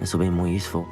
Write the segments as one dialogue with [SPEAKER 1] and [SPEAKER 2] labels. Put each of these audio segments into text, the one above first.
[SPEAKER 1] This will be more useful.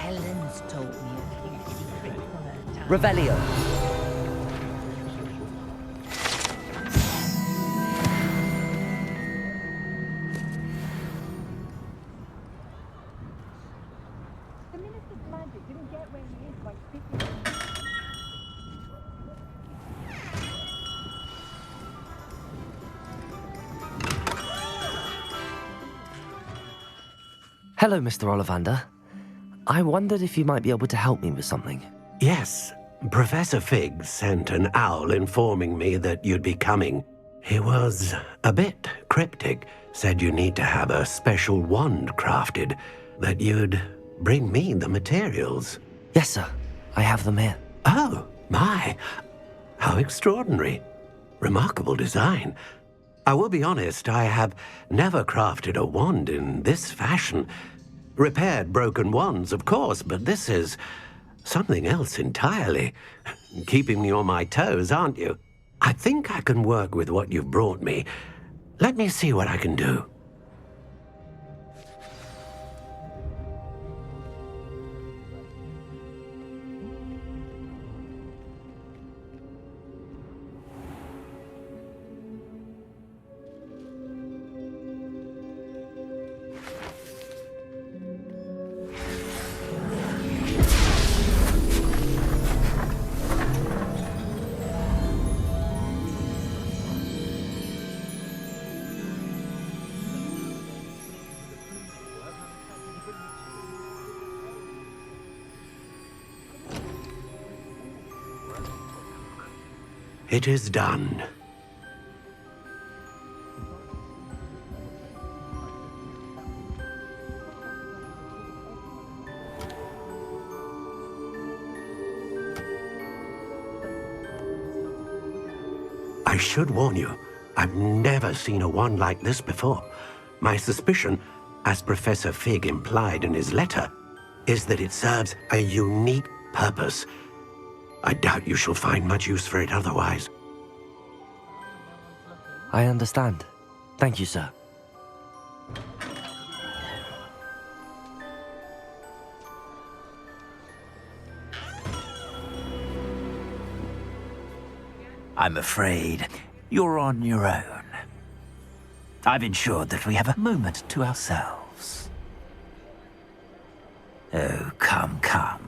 [SPEAKER 2] Helen's told me a few secrets from her time.
[SPEAKER 1] Revelio. Hello, Mr. Ollivander. I wondered if you might be able to help me with something.
[SPEAKER 3] Yes, Professor Fig sent an owl informing me that you'd be coming. He was a bit cryptic, said you need to have a special wand crafted, that you'd bring me the materials.
[SPEAKER 1] Yes, sir. I have them here.
[SPEAKER 3] Oh, my. How extraordinary. Remarkable design. I will be honest, I have never crafted a wand in this fashion. Repaired broken wands, of course, but this is something else entirely. Keeping me on my toes, aren't you? I think I can work with what you've brought me. Let me see what I can do. It is done. I should warn you, I've never seen a wand like this before. My suspicion, as Professor Fig implied in his letter, is that it serves a unique purpose. I doubt you shall find much use for it otherwise.
[SPEAKER 1] I understand. Thank you, sir.
[SPEAKER 4] I'm afraid you're on your own. I've ensured that we have a moment to ourselves. Oh, come, come.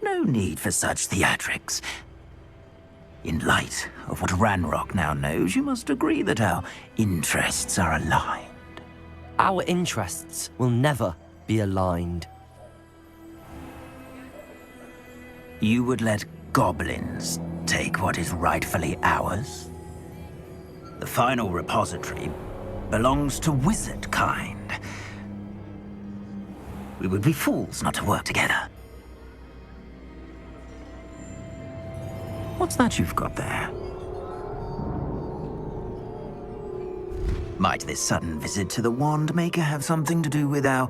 [SPEAKER 4] No need for such theatrics. In light of what Ranrock now knows, you must agree that our interests are aligned.
[SPEAKER 1] Our interests will never be aligned.
[SPEAKER 4] You would let goblins take what is rightfully ours? The final repository belongs to wizard kind. We would be fools not to work together. What's that you've got there? Might this sudden visit to the Wand Maker have something to do with our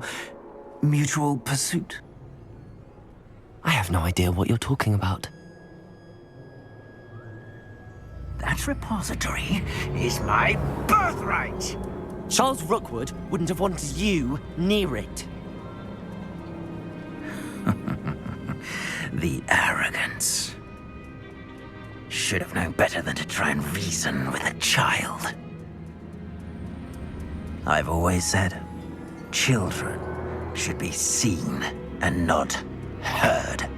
[SPEAKER 4] mutual pursuit?
[SPEAKER 1] I have no idea what you're talking about.
[SPEAKER 4] That repository is my birthright!
[SPEAKER 1] Charles Rookwood wouldn't have wanted you near it.
[SPEAKER 4] The arrogance. Should have known better than to try and reason with a child. I've always said, children should be seen and not heard.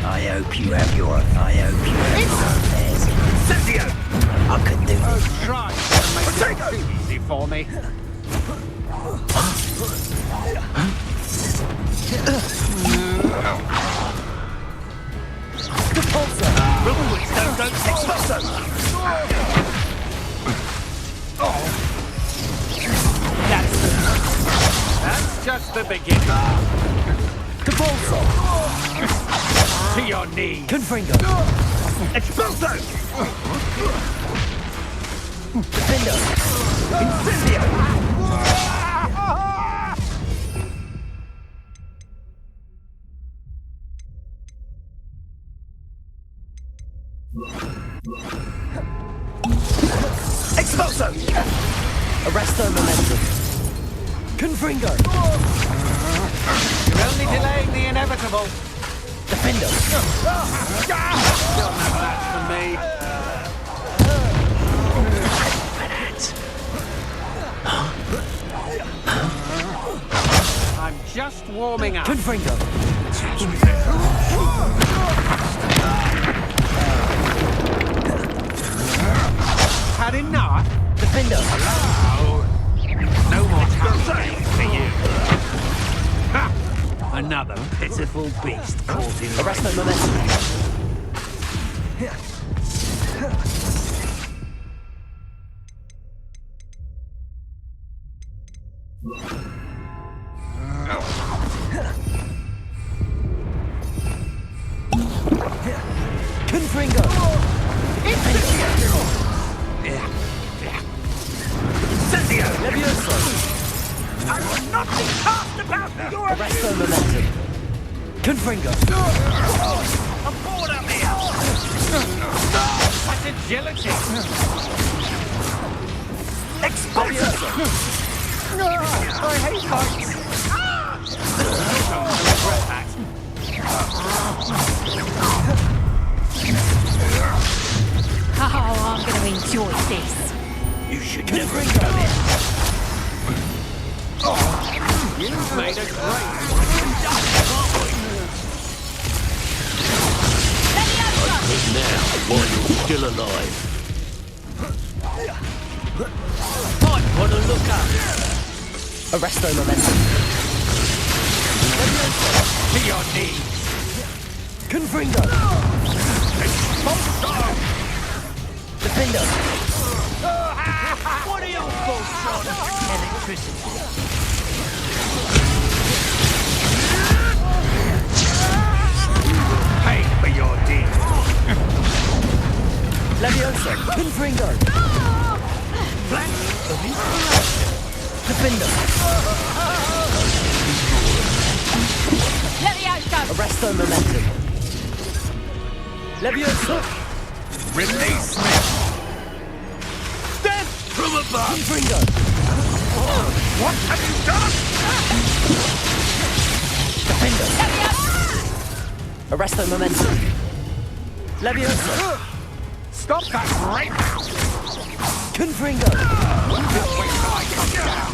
[SPEAKER 4] I hope you have your affairs.
[SPEAKER 3] Incendio!
[SPEAKER 4] I could do this.
[SPEAKER 5] Try to make it too easy for me. That's just the beginning. To your knees.
[SPEAKER 1] Confringo.
[SPEAKER 3] Expulso!
[SPEAKER 1] Defender.
[SPEAKER 3] Incendio! Expulso!
[SPEAKER 1] Arresto momentum. Confringo.
[SPEAKER 5] You're only delaying the inevitable.
[SPEAKER 1] Defendo.
[SPEAKER 5] You'll never match for me. I'm just warming up.
[SPEAKER 1] Confringo.
[SPEAKER 5] Had enough?
[SPEAKER 1] Defendo.
[SPEAKER 5] No more time for you. Ha! Another pitiful beast caught in
[SPEAKER 1] Arresto momentum. Confringo. Levioso.
[SPEAKER 5] I will not be cast about your
[SPEAKER 1] Arresto momentum. Confringo.
[SPEAKER 5] I'm bored up here. What agility.
[SPEAKER 1] Levioso.
[SPEAKER 5] I hate heights. Regret that.
[SPEAKER 2] Oh, I'm going to enjoy this.
[SPEAKER 5] You should never
[SPEAKER 1] Confringo.
[SPEAKER 5] You've made a great
[SPEAKER 6] Now, while you're still alive. Might want to look up.
[SPEAKER 1] Arresto momentum.
[SPEAKER 5] to your knees.
[SPEAKER 1] Confringo. Defendo.
[SPEAKER 6] What are your thoughts on electricity?
[SPEAKER 5] Pay for your deed.
[SPEAKER 1] Levioso. Confringo. Defendo.
[SPEAKER 2] Levioso!
[SPEAKER 1] Arresto momentum. Levioso.
[SPEAKER 5] Release me.
[SPEAKER 6] Death from above!
[SPEAKER 1] Confringo.
[SPEAKER 5] What have you done?
[SPEAKER 1] Defendo. Arresto momentum. Levioso.
[SPEAKER 5] Stop that rape.
[SPEAKER 1] Confringo.
[SPEAKER 5] Just wait till I come down.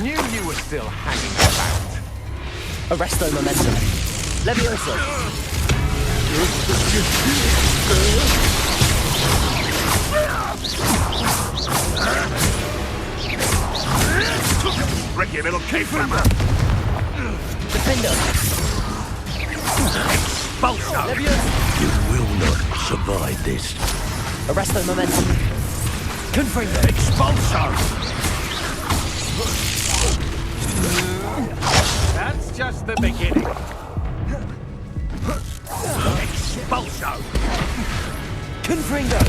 [SPEAKER 5] Knew you were still hanging about.
[SPEAKER 1] Arresto momentum. Levioso.
[SPEAKER 5] Ricky, little cavehammer.
[SPEAKER 1] Defendo.
[SPEAKER 5] Bolso.
[SPEAKER 1] Levioso.
[SPEAKER 6] You will not survive this.
[SPEAKER 1] Arresto momentum. Confringo.
[SPEAKER 5] Expulso. That's just the beginning. Expulso.
[SPEAKER 1] Confringo.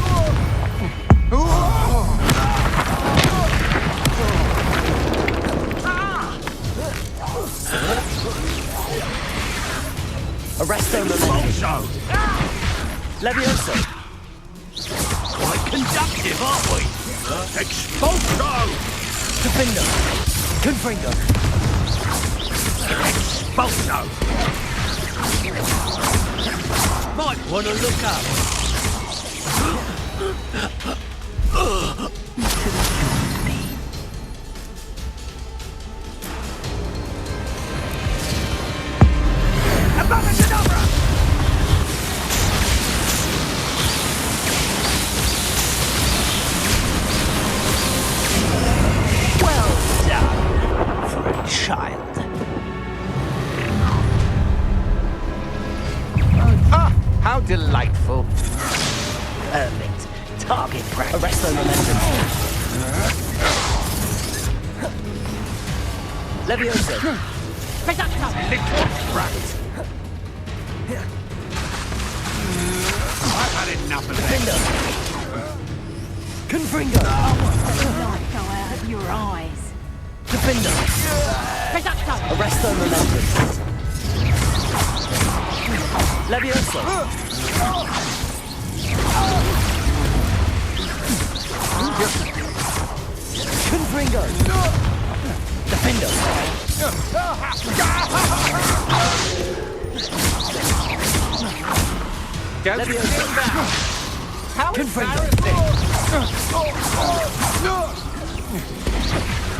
[SPEAKER 1] Arresto momentum.
[SPEAKER 5] Expulso.
[SPEAKER 1] Levioso.
[SPEAKER 6] Quite conductive, aren't we?
[SPEAKER 5] Expulso.
[SPEAKER 1] Defendo. Confringo.
[SPEAKER 5] Expulso.
[SPEAKER 6] Might want to look up.
[SPEAKER 4] Well done for a child.
[SPEAKER 5] Ah, how delightful.
[SPEAKER 4] Perfect. Target practice.
[SPEAKER 1] Arresto momentum. Levioso.
[SPEAKER 2] Reducto!
[SPEAKER 5] Little brat. I've had enough of this.
[SPEAKER 1] Defendo. Confringo.
[SPEAKER 2] The light go out of your eyes.
[SPEAKER 1] Defendo.
[SPEAKER 2] Reducto!
[SPEAKER 1] Arresto momentum. Levioso. Confringo! Defender!
[SPEAKER 5] Don't you feel that? How
[SPEAKER 1] Confringo!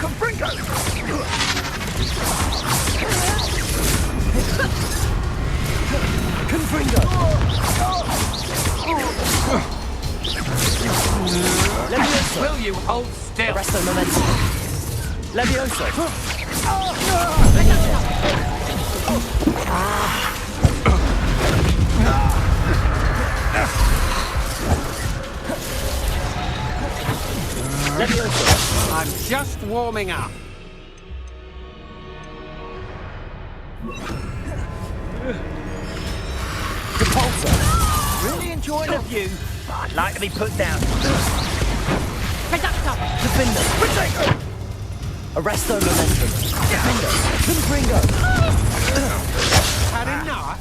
[SPEAKER 1] Confringo! Levioso!
[SPEAKER 5] Will you hold still?
[SPEAKER 1] Arresto momentum! Levioso! Levioso!
[SPEAKER 5] I'm just warming up.
[SPEAKER 1] Depulso!
[SPEAKER 4] Really enjoying the view. I'd like to be put down.
[SPEAKER 2] Reductor.
[SPEAKER 1] Defender!
[SPEAKER 4] Protego!
[SPEAKER 1] Arresto momentum! Defender! Confringo!
[SPEAKER 5] Had enough?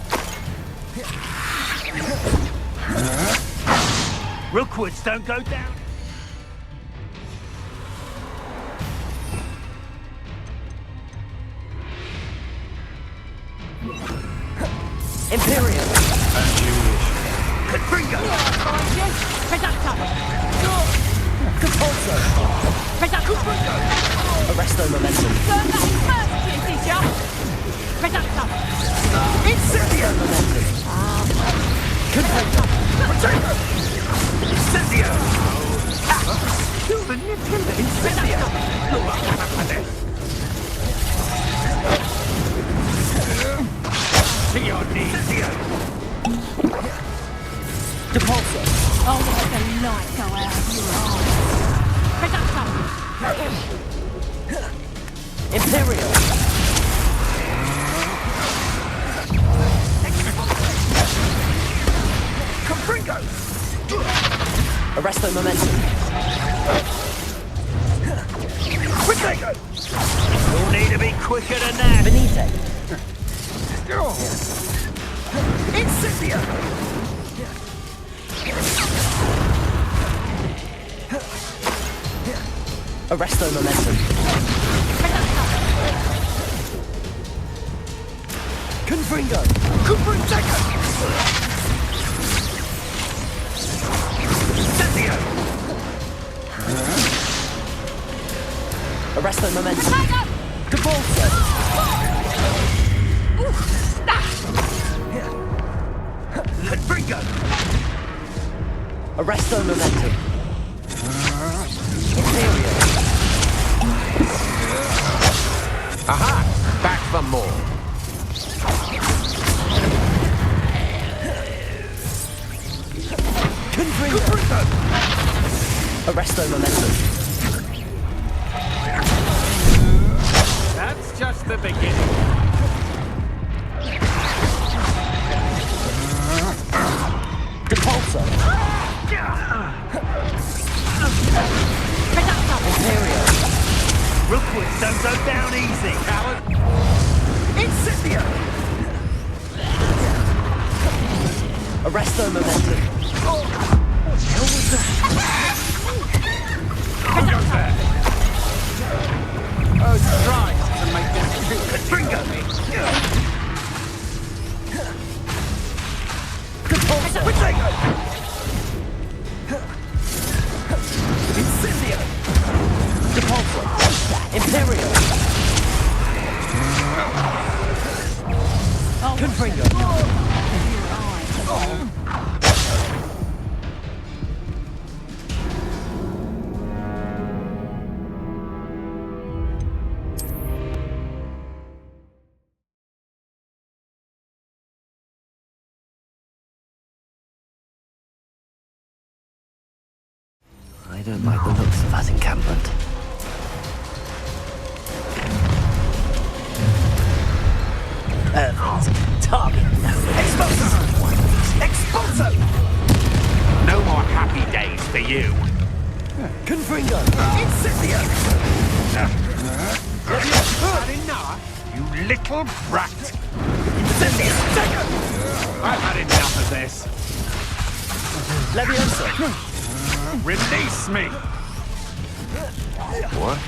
[SPEAKER 4] Rookwoods don't go down.
[SPEAKER 1] Imperial!
[SPEAKER 4] Confringo!
[SPEAKER 2] Reductor.
[SPEAKER 1] Depulso!
[SPEAKER 2] Reductor.
[SPEAKER 1] Arresto momentum!
[SPEAKER 2] Learn that in first, teacher. Reductor.
[SPEAKER 4] Incendio!
[SPEAKER 1] Momentum! Confringo!
[SPEAKER 4] Protego! Incendio! You manipulate! Incendio!
[SPEAKER 5] To your knees.
[SPEAKER 4] Incendio!
[SPEAKER 1] Depulso!
[SPEAKER 2] I'll let the light go out of your eyes. Reductor.
[SPEAKER 1] Imperial!
[SPEAKER 4] Confringo!
[SPEAKER 1] Arresto momentum!
[SPEAKER 4] Protego! You'll need to be quicker than that!
[SPEAKER 1] Benite!
[SPEAKER 4] Incendio!
[SPEAKER 1] Arresto momentum! Confringo!
[SPEAKER 4] Protego! Incendio!
[SPEAKER 1] Arresto momentum!
[SPEAKER 2] Reductor.
[SPEAKER 1] Depulso!
[SPEAKER 4] Confringo!
[SPEAKER 1] Arresto momentum! Imperial!
[SPEAKER 5] Aha! Back for more.
[SPEAKER 1] Confringo! Arresto momentum!
[SPEAKER 5] That's just the beginning.
[SPEAKER 1] Depulso!
[SPEAKER 2] Reductor.
[SPEAKER 1] Imperial!
[SPEAKER 4] Rookwoods don't go down easy!
[SPEAKER 5] Coward.
[SPEAKER 4] Incendio!
[SPEAKER 1] Arresto momentum!
[SPEAKER 5] Oh, try to make them shoot.
[SPEAKER 4] Confringo!
[SPEAKER 1] Depulso!
[SPEAKER 4] Protego! Incendio!
[SPEAKER 1] Depulso! Imperial! Confringo! I don't like the looks of that encampment.
[SPEAKER 4] Target! Expulso! Expulso!
[SPEAKER 5] No more happy days for you.
[SPEAKER 1] Confringo!
[SPEAKER 4] Incendio!
[SPEAKER 5] Had enough? You little brat.
[SPEAKER 4] Incendio! Protego!
[SPEAKER 5] I've had enough of this.
[SPEAKER 1] Leviosa!
[SPEAKER 5] Release me!
[SPEAKER 6] What?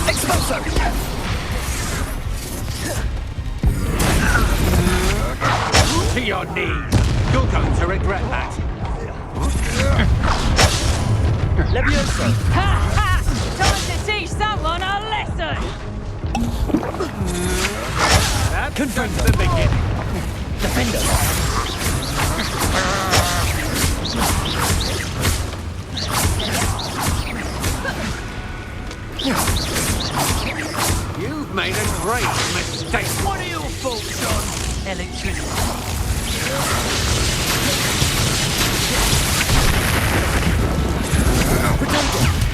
[SPEAKER 1] Expulso!
[SPEAKER 5] To your knees! You're going to regret that.
[SPEAKER 1] Leviosa!
[SPEAKER 2] Ha ha! Time to teach someone a lesson!
[SPEAKER 5] That's
[SPEAKER 1] Confirm
[SPEAKER 5] just the beginning.
[SPEAKER 1] Defender!
[SPEAKER 5] You've made a great mistake.
[SPEAKER 2] What are your faults on electricity?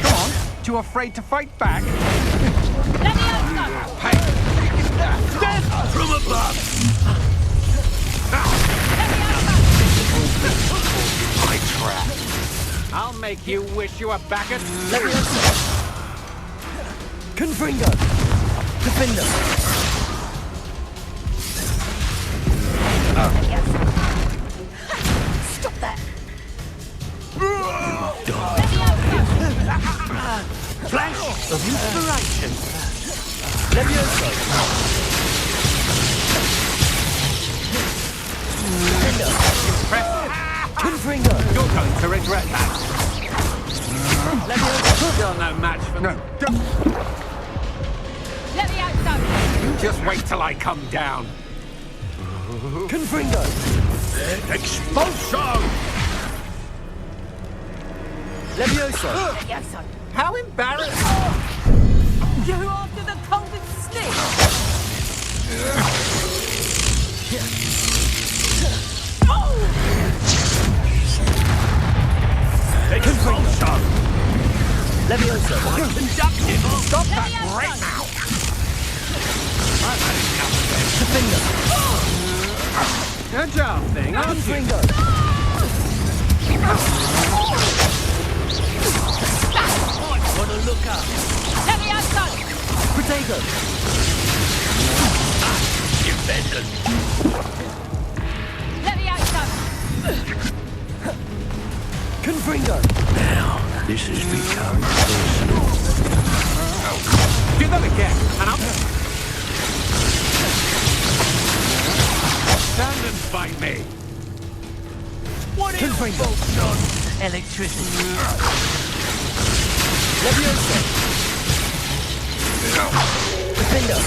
[SPEAKER 5] Come on, too afraid to fight back?
[SPEAKER 2] Leviosa!
[SPEAKER 5] Hey! Death
[SPEAKER 6] From above! My trap.
[SPEAKER 5] I'll make you wish you were back at...
[SPEAKER 1] Leviosa! Confringo! Defender!
[SPEAKER 2] Stop that!
[SPEAKER 3] Flash of inspiration.
[SPEAKER 1] Leviosa! Defender! Confringo!
[SPEAKER 5] You're going to regret that.
[SPEAKER 1] Leviosa!
[SPEAKER 5] You're no match for... No,
[SPEAKER 2] Leviosa!
[SPEAKER 5] just wait till I come down.
[SPEAKER 1] Confringo!
[SPEAKER 6] Expulso!
[SPEAKER 1] Leviosa!
[SPEAKER 2] Leviosa!
[SPEAKER 5] How embarrassing!
[SPEAKER 2] You after the golden snake!
[SPEAKER 6] Expulso!
[SPEAKER 1] Leviosa!
[SPEAKER 6] Conductive!
[SPEAKER 5] Stop that
[SPEAKER 2] Leviosa!
[SPEAKER 5] right now!
[SPEAKER 1] Defender!
[SPEAKER 5] Agile thing, aren't you?
[SPEAKER 1] Confringo!
[SPEAKER 6] Wanna look up?
[SPEAKER 2] Leviosa!
[SPEAKER 1] Protego!
[SPEAKER 6] Defendant!
[SPEAKER 2] Leviosa!
[SPEAKER 1] Confringo!
[SPEAKER 6] Now, this has become personal.
[SPEAKER 5] Do that again, and I'll... Stand and fight me.
[SPEAKER 6] What are your
[SPEAKER 1] Confringo!
[SPEAKER 6] faults on?
[SPEAKER 2] Electricity.
[SPEAKER 1] Leviosa! Defender!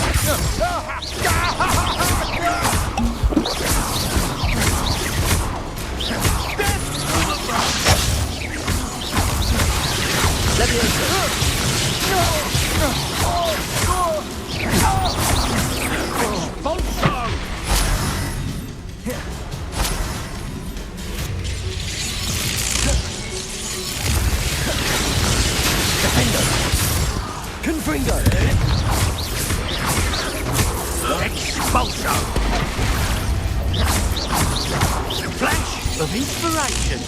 [SPEAKER 1] Leviosa!
[SPEAKER 6] Expulso!
[SPEAKER 1] Defender! Confringo!
[SPEAKER 6] Expulso! Flash of inspiration!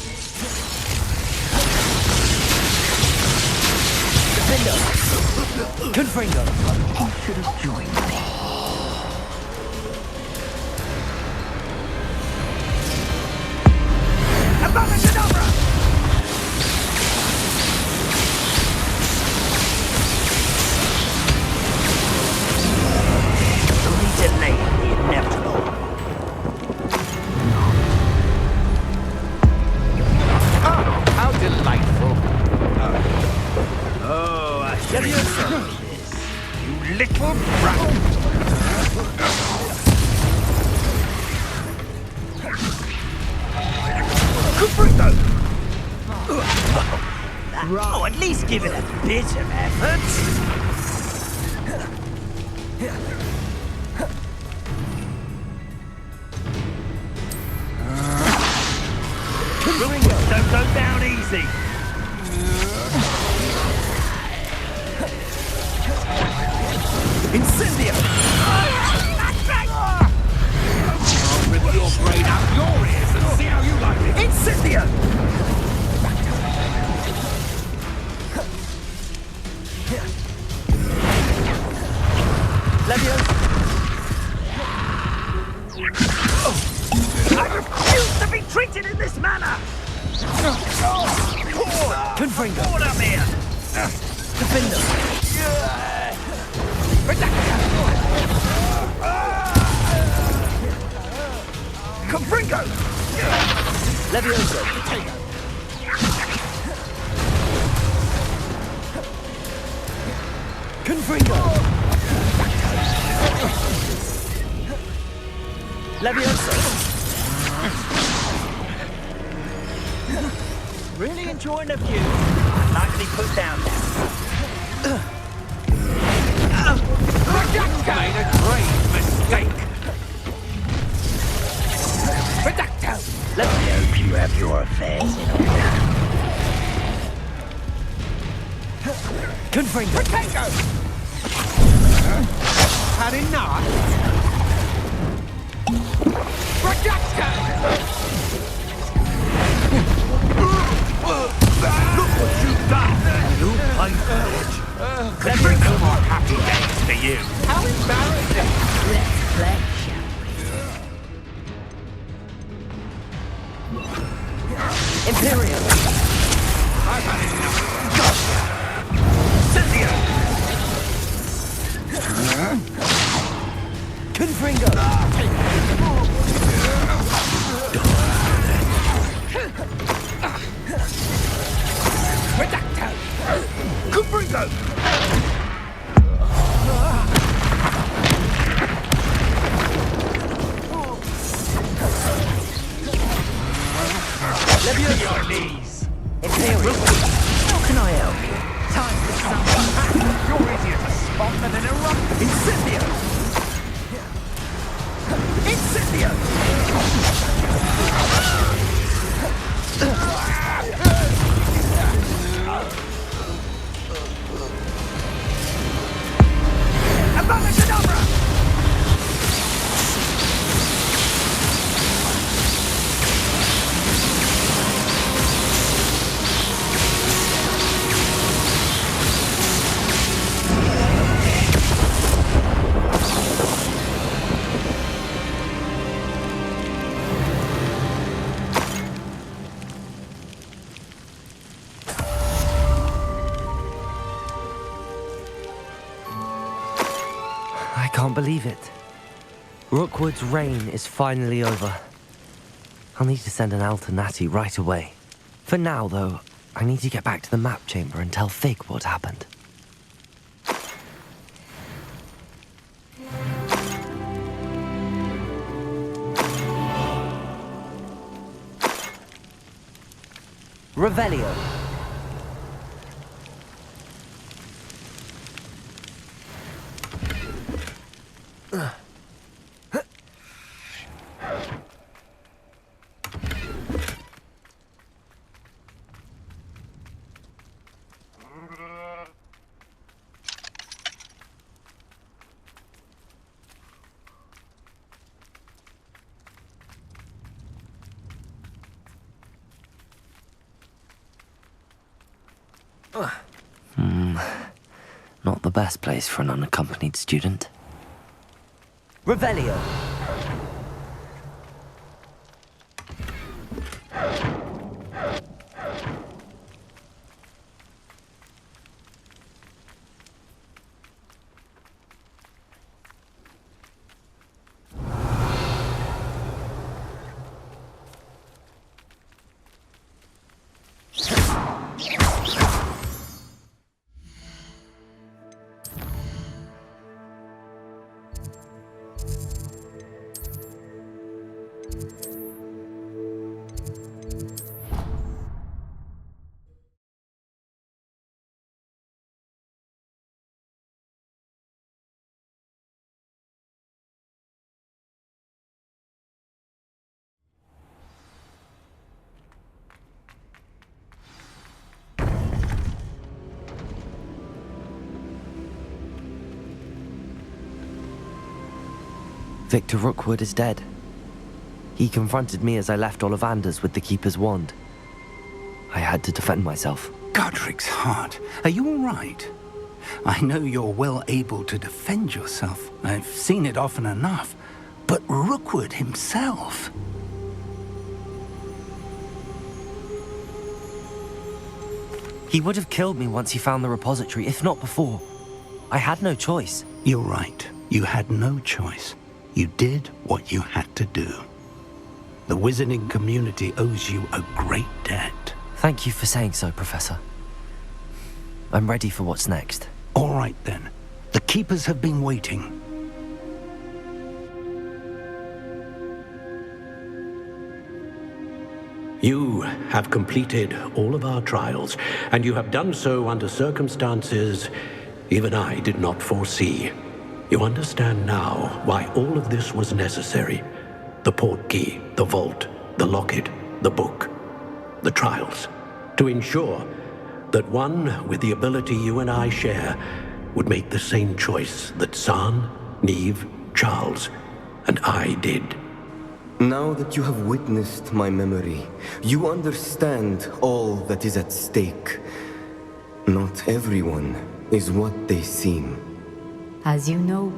[SPEAKER 1] Defender! Confringo!
[SPEAKER 4] You should have joined me.
[SPEAKER 6] Only delay the inevitable.
[SPEAKER 5] How delightful.
[SPEAKER 6] Oh, I
[SPEAKER 1] Leviosa!
[SPEAKER 5] You little brat.
[SPEAKER 6] Confringo! Oh, at least give it a bit of effort. Don't go down easy.
[SPEAKER 1] Incendio!
[SPEAKER 5] I'll rip your brain out your ears and see how you like it.
[SPEAKER 1] Incendio! Leviosa!
[SPEAKER 4] treated in this manner!
[SPEAKER 1] Confringo.
[SPEAKER 4] Hold up here!
[SPEAKER 1] Defender.
[SPEAKER 4] Confringo!
[SPEAKER 1] Levioso. Confringo. Levioso.
[SPEAKER 4] Really enjoying the view. Nicely put down there.
[SPEAKER 5] Made a grave mistake. Reducto!
[SPEAKER 4] I hope you have your affairs in order.
[SPEAKER 1] Confringo.
[SPEAKER 5] Tango! Had enough? Reducto! Look what you've done! You pay for it! Could bring no more happy days for you! How embarrassing!
[SPEAKER 2] Let's play, shall we?
[SPEAKER 1] Imperium.
[SPEAKER 5] I've had enough!
[SPEAKER 4] Cynthia!
[SPEAKER 1] Confringo.
[SPEAKER 5] Reducto!
[SPEAKER 4] Confringo!
[SPEAKER 1] Levioso.
[SPEAKER 5] Your knees!
[SPEAKER 1] Imperium.
[SPEAKER 4] How can I help you?
[SPEAKER 5] Time for some You're easier to spot than an eruption!
[SPEAKER 4] Incendio! Incendio! Abracadabra!
[SPEAKER 1] I can't believe it. Rookwood's reign is finally over. I'll need to send an Alternati right away. For now, though, I need to get back to the map chamber and tell Fig what happened. Revelio. Not the best place for an unaccompanied student. Revelio. Victor Rookwood is dead. He confronted me as I left Ollivander's with the Keeper's wand. I had to defend myself.
[SPEAKER 7] Godric's heart, are you all right? I know you're well able to defend yourself. I've seen it often enough. But Rookwood himself...
[SPEAKER 1] He would have killed me once he found the repository, if not before. I had no choice.
[SPEAKER 7] You're right. You had no choice. You did what you had to do. The wizarding community owes you a great debt.
[SPEAKER 1] Thank you for saying so, Professor. I'm ready for what's next.
[SPEAKER 7] All right, then. The Keepers have been waiting.
[SPEAKER 3] You have completed all of our trials, and you have done so under circumstances even I did not foresee. You understand now why all of this was necessary. The portkey, the vault, the locket, the book, the trials. To ensure that one with the ability you and I share would make the same choice that San, Neve, Charles, and I did.
[SPEAKER 8] Now that you have witnessed my memory, you understand all that is at stake. Not everyone is what they seem.
[SPEAKER 2] As you know,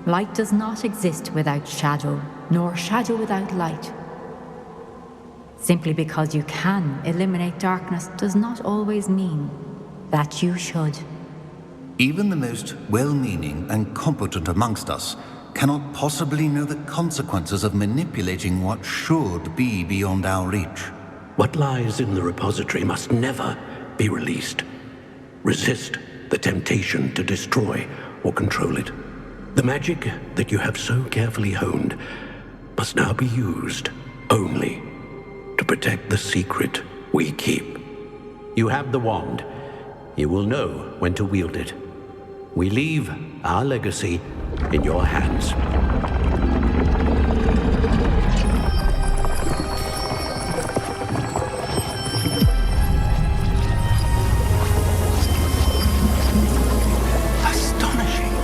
[SPEAKER 2] light does not exist without shadow, nor shadow without light. Simply because you can eliminate darkness does not always mean that you should.
[SPEAKER 9] Even the most well-meaning and competent amongst us cannot possibly know the consequences of manipulating what should be beyond our reach.
[SPEAKER 3] What lies in the repository must never be released. Resist the temptation to destroy or control it. The magic that you have so carefully honed must now be used only to protect the secret we keep. You have the wand. You will know when to wield it. We leave our legacy in your hands.
[SPEAKER 7] Astonishing.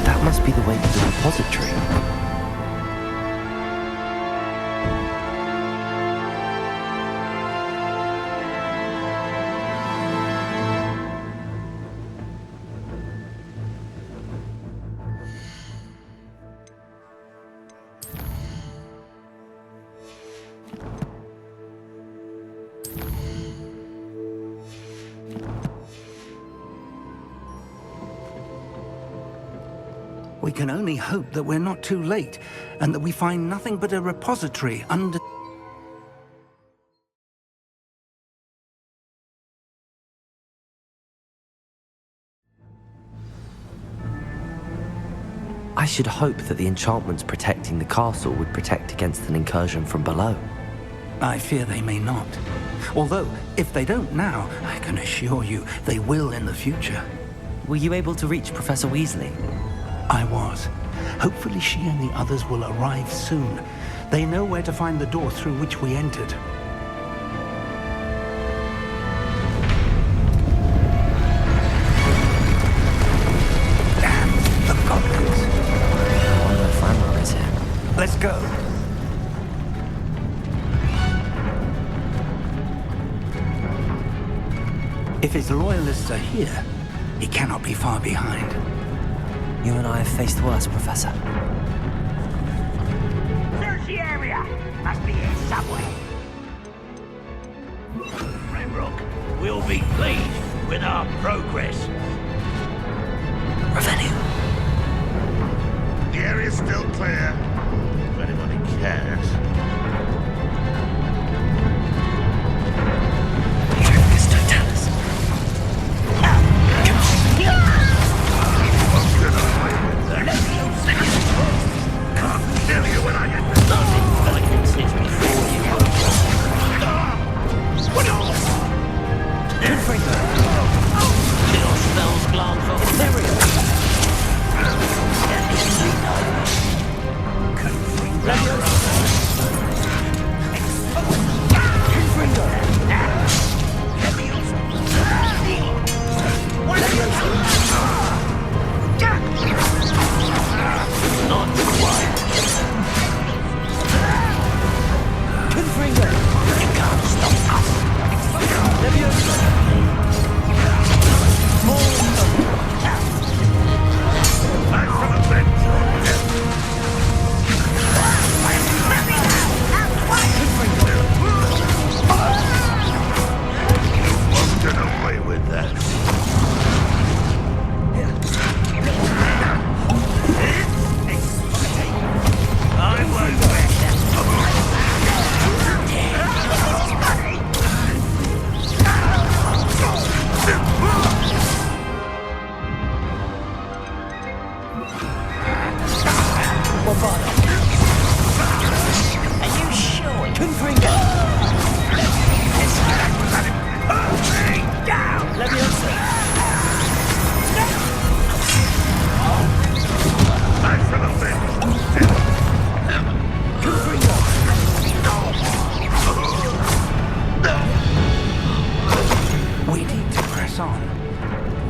[SPEAKER 1] That must be the way to the repository.
[SPEAKER 7] We can only hope that we're not too late, and that we find nothing but a repository under...
[SPEAKER 1] I should hope that the enchantments protecting the castle would protect against an incursion from below.
[SPEAKER 7] I fear they may not. Although, if they don't now, I can assure you they will in the future.
[SPEAKER 1] Were you able to reach Professor Weasley?
[SPEAKER 7] I was. Hopefully she and the others will arrive soon. They know where to find the door through which we entered. And the goblins.
[SPEAKER 1] I wonder if Ranrock is here.
[SPEAKER 7] Let's go. If his loyalists are here, he cannot be far behind.
[SPEAKER 1] You and I have faced worse, Professor.
[SPEAKER 5] Search the area! Must be in somewhere. Ranrock will be pleased with our progress.
[SPEAKER 1] Revenue.
[SPEAKER 10] The area's still clear. If anybody cares.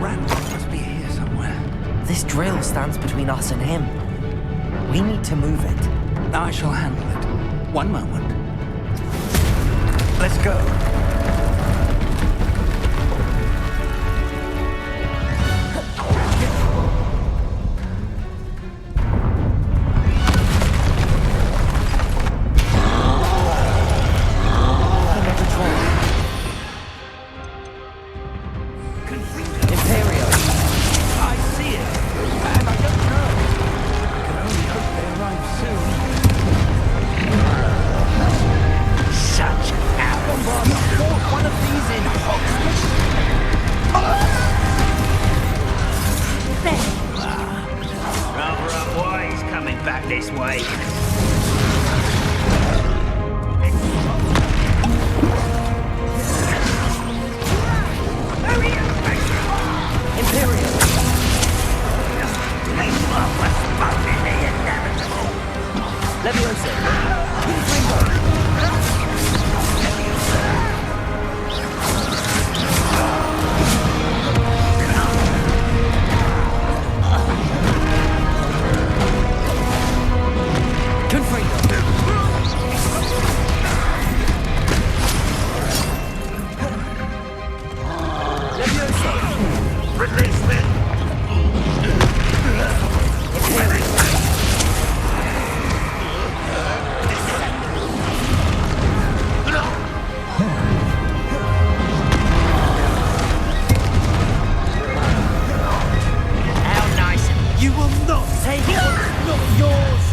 [SPEAKER 7] Ranrock must be here somewhere.
[SPEAKER 1] This drill stands between us and him. We need to move it.
[SPEAKER 7] I shall handle it. One moment. Let's go.
[SPEAKER 5] This way.
[SPEAKER 1] Imperial! Leviosa!
[SPEAKER 5] Release me!
[SPEAKER 1] How nice. You will not take it. Not yours.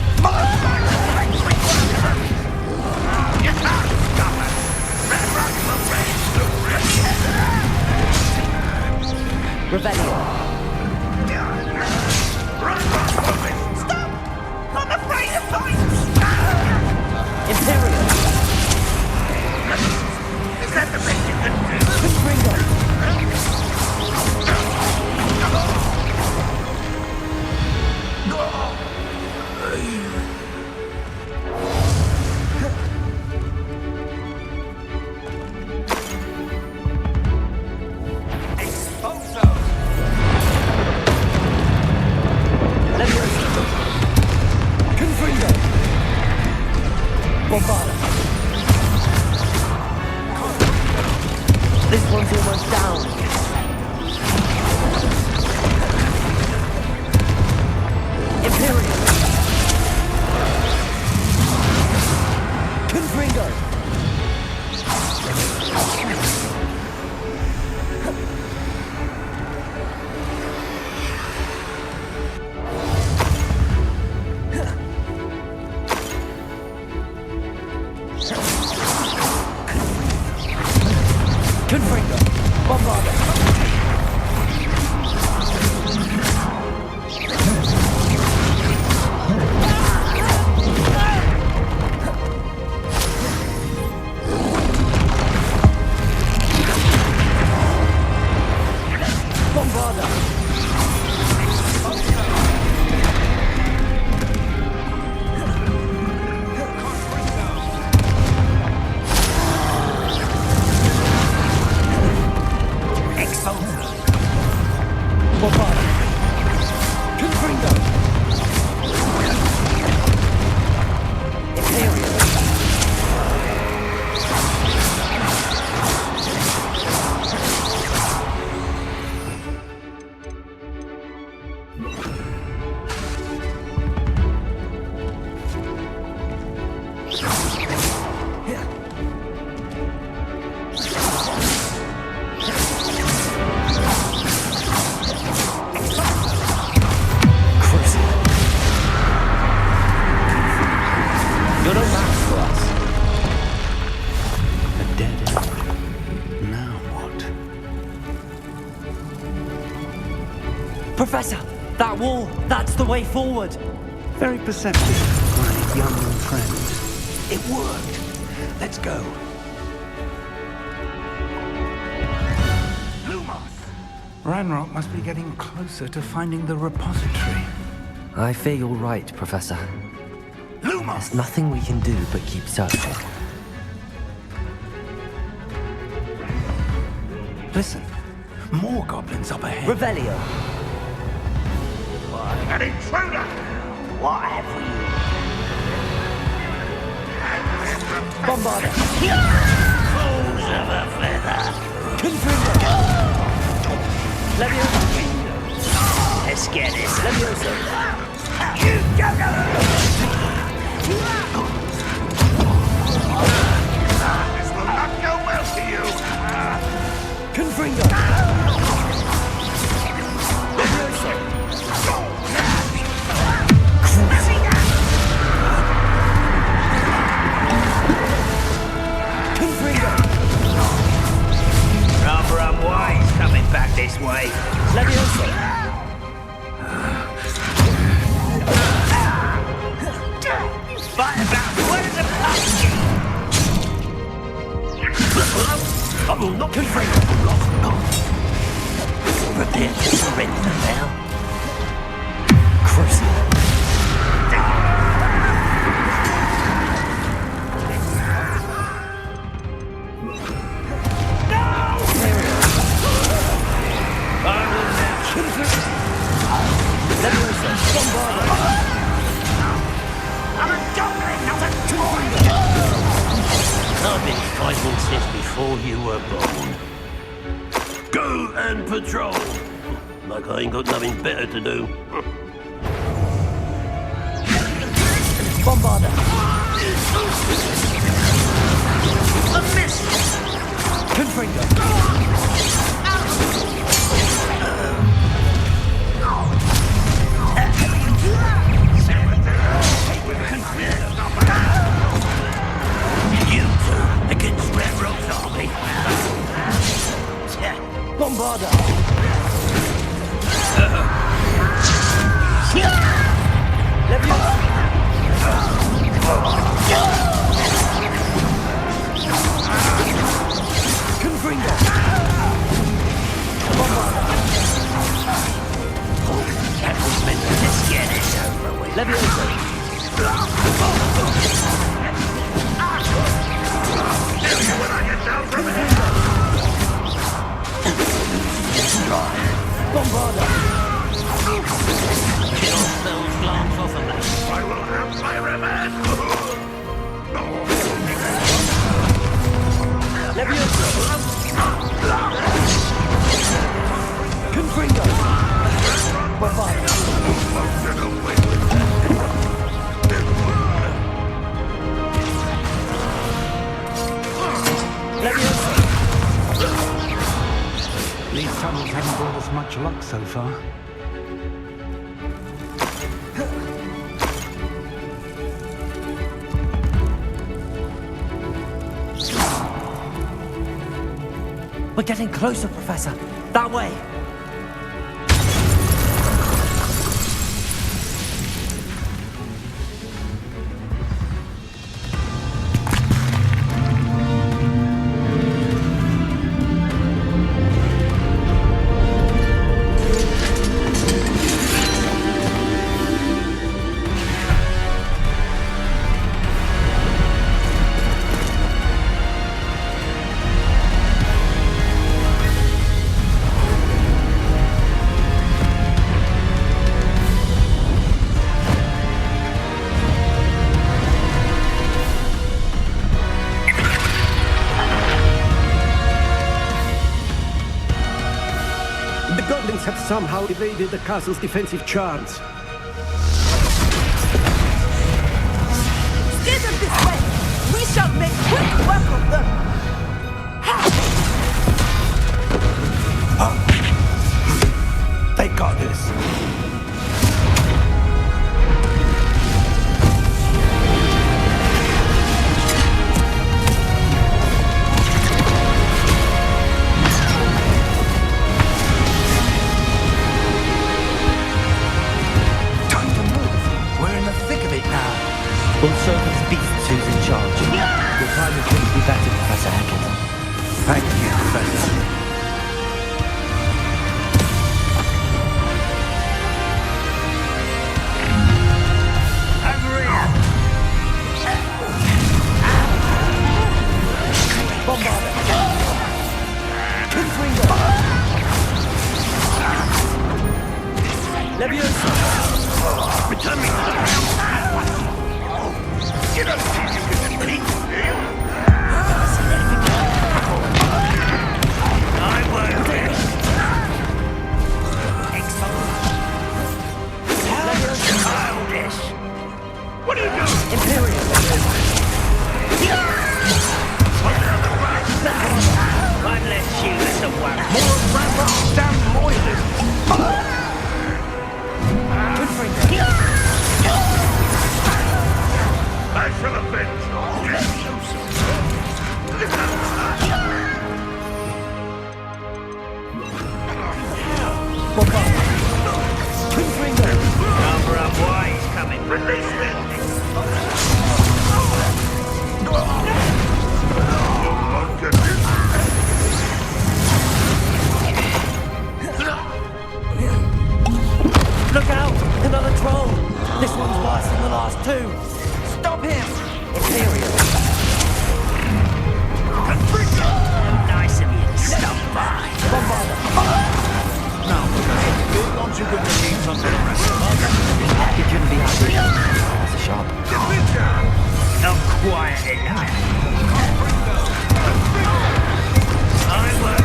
[SPEAKER 1] Rebellion.
[SPEAKER 5] Stop! I'm afraid of heights!
[SPEAKER 1] Imperial.
[SPEAKER 5] Is that the best you can do?
[SPEAKER 1] Confringo. This one's almost down. Imperial. Confringo. Confringo. Bombarda. Bombarda. Bombarda. Confringo. Imperial. You're no match for us.
[SPEAKER 7] A dead end. Now what?
[SPEAKER 1] Professor, that wall, that's the way forward.
[SPEAKER 7] Very perceptive, my young friend. It worked. Let's go. Ranrock must be getting closer to finding the repository.
[SPEAKER 1] I fear you're right, Professor. There's nothing we can do but keep searching.
[SPEAKER 7] Listen, More goblins up ahead.
[SPEAKER 1] Revelio.
[SPEAKER 10] An intruder!
[SPEAKER 6] What have we?
[SPEAKER 1] Bombarda.
[SPEAKER 6] Fools of a feather.
[SPEAKER 1] Confringo. Leviosa.
[SPEAKER 6] Let's get this.
[SPEAKER 1] Leviosa.
[SPEAKER 6] You don't know.
[SPEAKER 10] This will not go well for you.
[SPEAKER 1] Confringo. Leviosa. Confringo.
[SPEAKER 6] Rather unwise coming back this way.
[SPEAKER 1] Leviosa.
[SPEAKER 6] Fight about words of pumpkin.
[SPEAKER 1] I will not confront.
[SPEAKER 6] Prepare to surrender now.
[SPEAKER 1] Crucible.
[SPEAKER 6] I've been fighting since before you were born. Go and patrol. Like I ain't got nothing better to do.
[SPEAKER 1] Bombarda.
[SPEAKER 6] A miss!
[SPEAKER 1] Confringo.
[SPEAKER 6] You two against Red Rock's army.
[SPEAKER 1] Bombarda. Leviosa. Confringo. Bombarda.
[SPEAKER 6] That was meant to just get this over with.
[SPEAKER 1] Leviosa. Bombarda.
[SPEAKER 6] Kill those glance off of me.
[SPEAKER 10] I will have my revenge.
[SPEAKER 1] Leviosa. Confringo. Bombarda. Leviosa.
[SPEAKER 7] These tunnels haven't brought us much luck so far.
[SPEAKER 1] We're getting closer, Professor. That way.
[SPEAKER 3] The goblins have somehow evaded the castle's defensive charms.
[SPEAKER 11] Steer them this way! We shall make quick work of them!
[SPEAKER 7] They got this.
[SPEAKER 4] Time to move. We're in the thick of it now.
[SPEAKER 1] We'll show these beasts who's in charge. Your timing couldn't be better, Professor Hackett.
[SPEAKER 3] Thank
[SPEAKER 1] another troll! This one's worse than the last two!
[SPEAKER 11] Stop him!
[SPEAKER 1] Imperial!
[SPEAKER 4] Nice of you to stop by.
[SPEAKER 5] Now, aren't you going to need something to rest?
[SPEAKER 1] He couldn't be happy. That's a sharp.
[SPEAKER 4] Not quiet enough.
[SPEAKER 5] I will.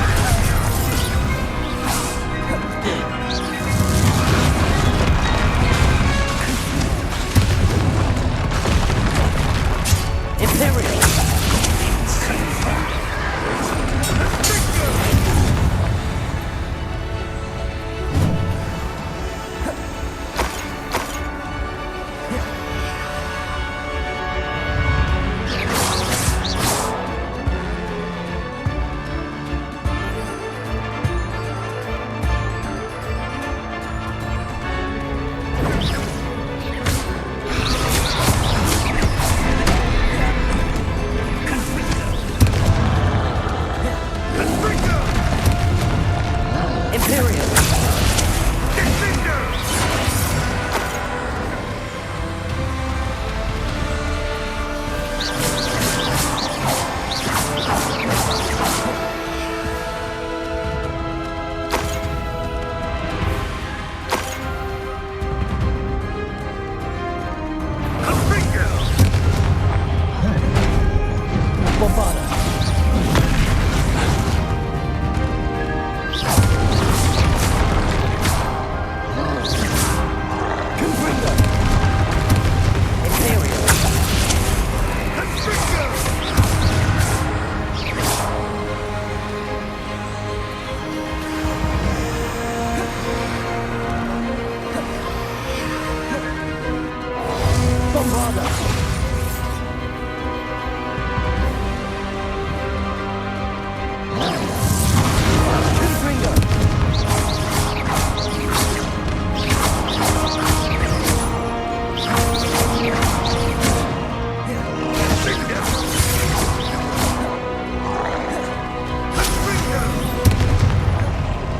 [SPEAKER 1] Imperial!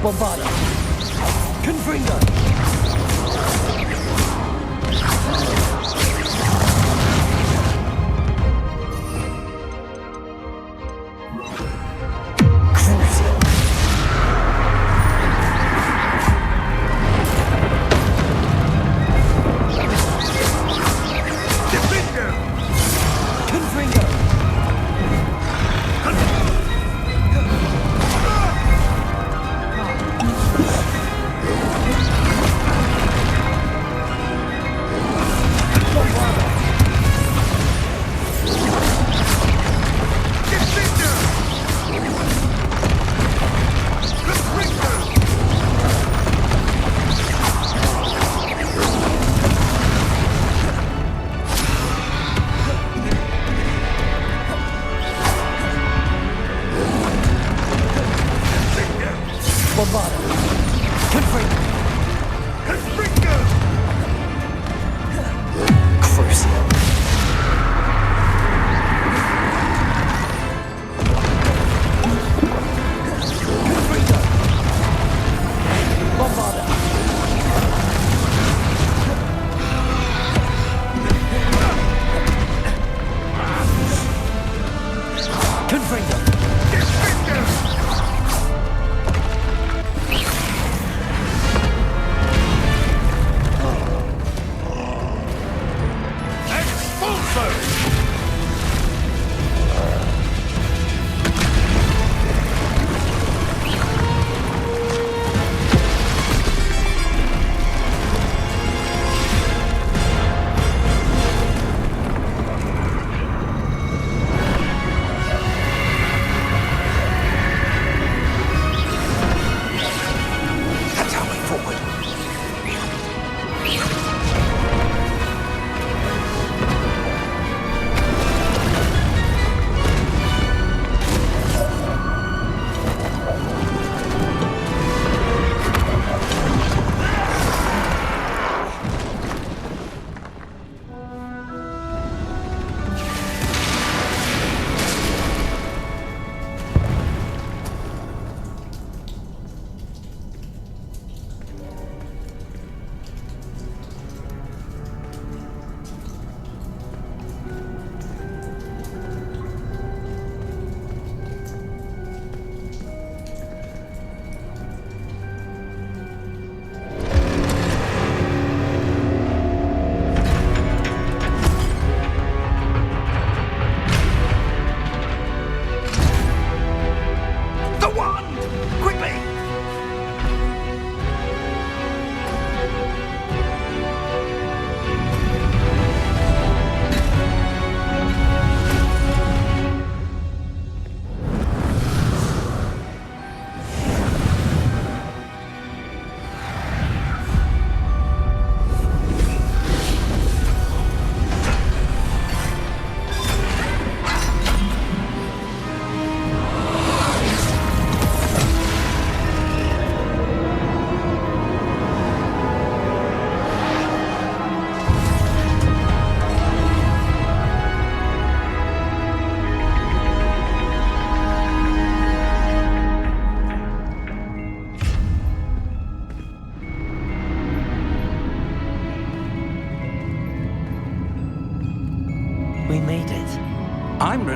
[SPEAKER 1] Bombarda! Confringo!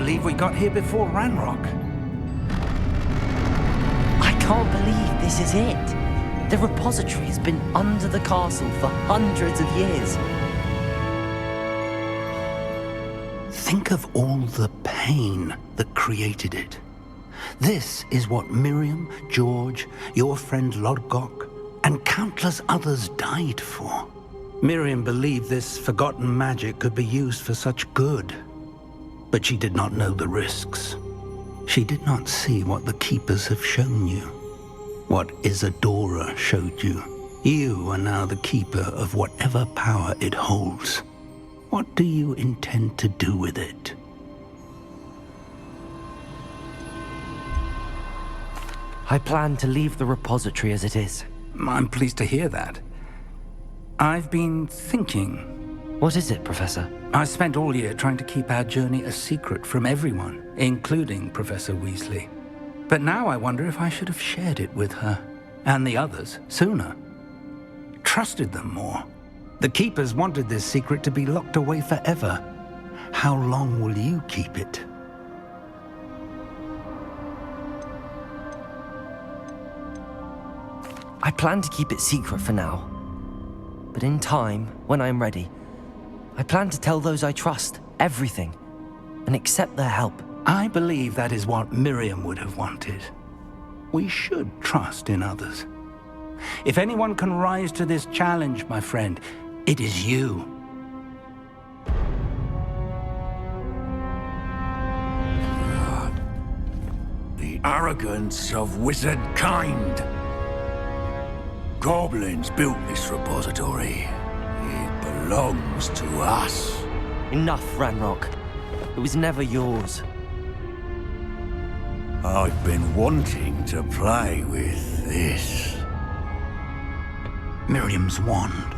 [SPEAKER 7] believe we got here before Ranrock.
[SPEAKER 1] I can't believe this is it. The repository has been under the castle for hundreds of years.
[SPEAKER 7] Think of all the pain that created it. This is what Miriam, George, your friend Lodgok, and countless others died for. Miriam believed this forgotten magic could be used for such good, but she did not know the risks. She did not see what the Keepers have shown you, what Isadora showed you. You are now the Keeper of whatever power it holds. What do you intend to do with it?
[SPEAKER 1] I plan to leave the repository as it is.
[SPEAKER 7] I'm pleased to hear that. I've been thinking.
[SPEAKER 1] What is it, Professor?
[SPEAKER 7] I spent all year trying to keep our journey a secret from everyone, including Professor Weasley. But now I wonder if I should have shared it with her, and the others, sooner. Trusted them more. The Keepers wanted this secret to be locked away forever. How long will you keep it?
[SPEAKER 1] I plan to keep it secret for now. But in time, when I'm ready, I plan to tell those I trust everything and accept their help.
[SPEAKER 7] I believe that is what Miriam would have wanted. We should trust in others. If anyone can rise to this challenge, my friend, it is you.
[SPEAKER 5] The arrogance of wizard kind. Goblins built this repository. It belongs to us.
[SPEAKER 1] Enough, Ranrock. It was never yours.
[SPEAKER 5] I've been wanting to play with this.
[SPEAKER 7] Miriam's wand.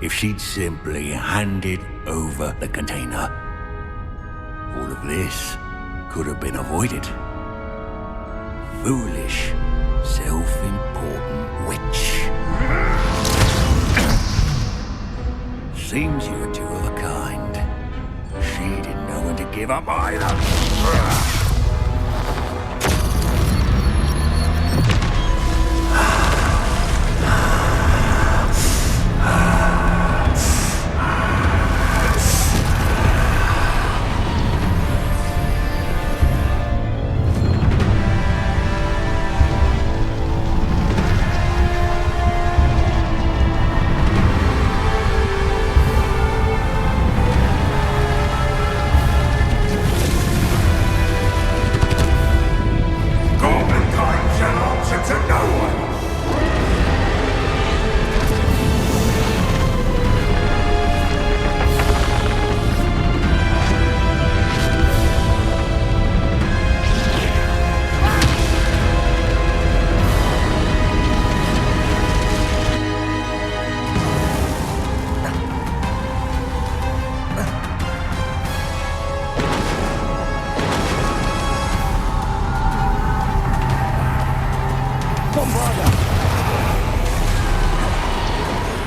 [SPEAKER 5] If she'd simply handed over the container, all of this could have been avoided. Foolish, self-important witch. Seems you were two of a kind. She didn't know when to give up either.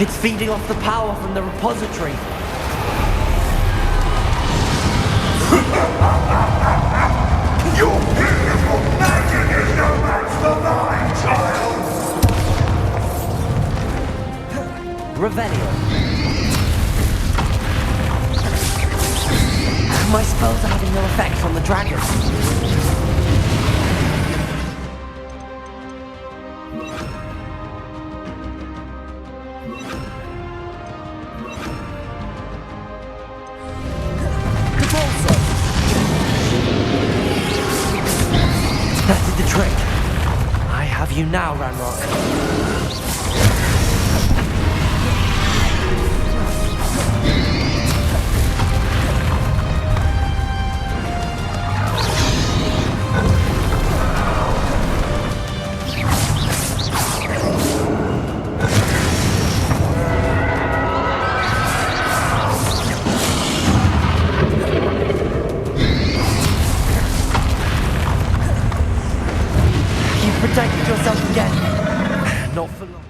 [SPEAKER 1] It's feeding off the power from the repository.
[SPEAKER 10] Your beautiful magic is no match for mine, child!
[SPEAKER 1] Revelio. My spells are having no effect on the dragon. That did the trick. I have you now, Ranrock. Protected yourself again. Not for long.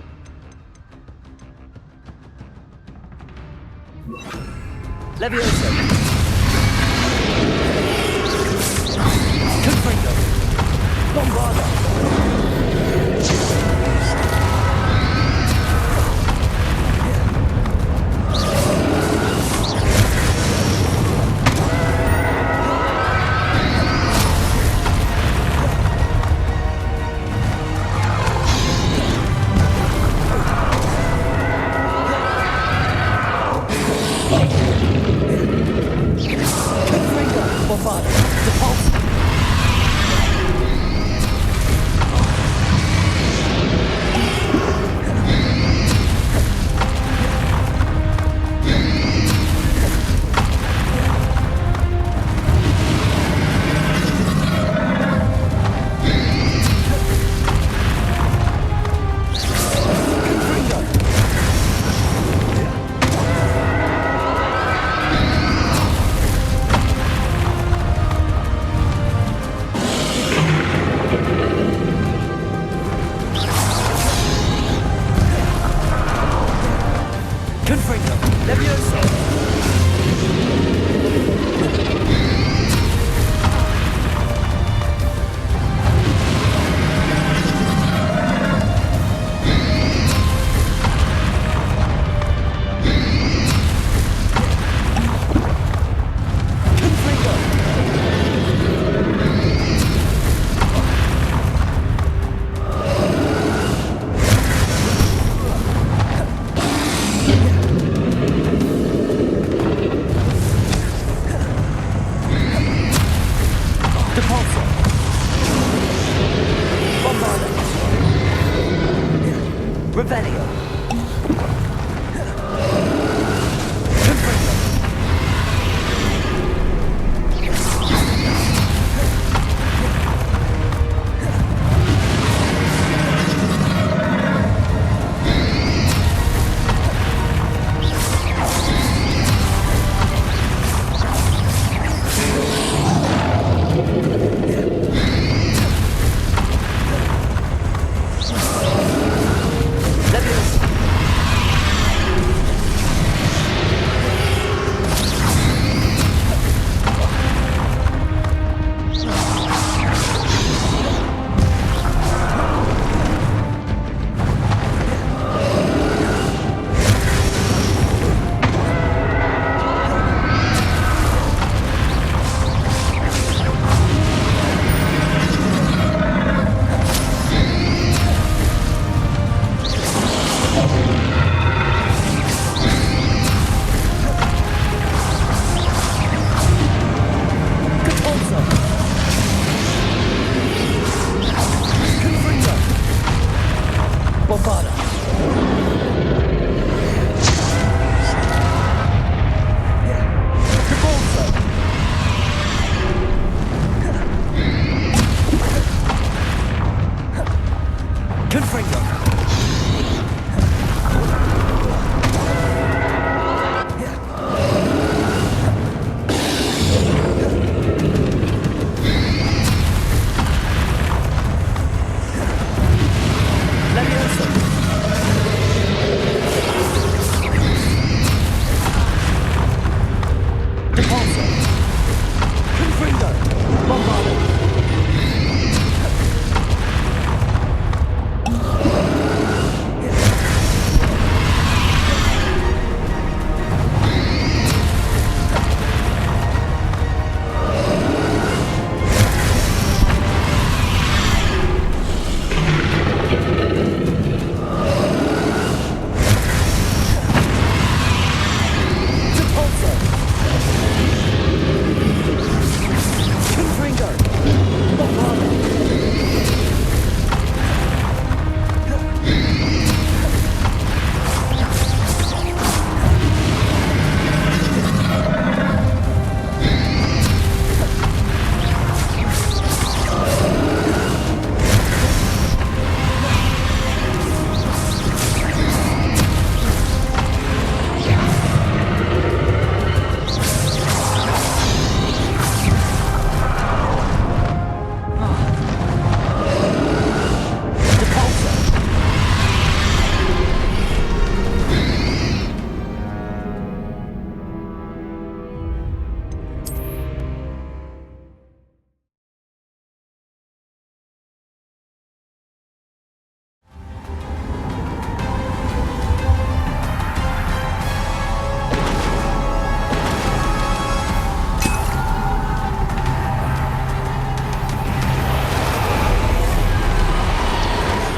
[SPEAKER 1] Levioso. Confringo! Bombarda! Confringo! Bombarda! Depulse! Confringo! Levioso! Depulso! Bombarda! Revelio! Confringo! Levioso!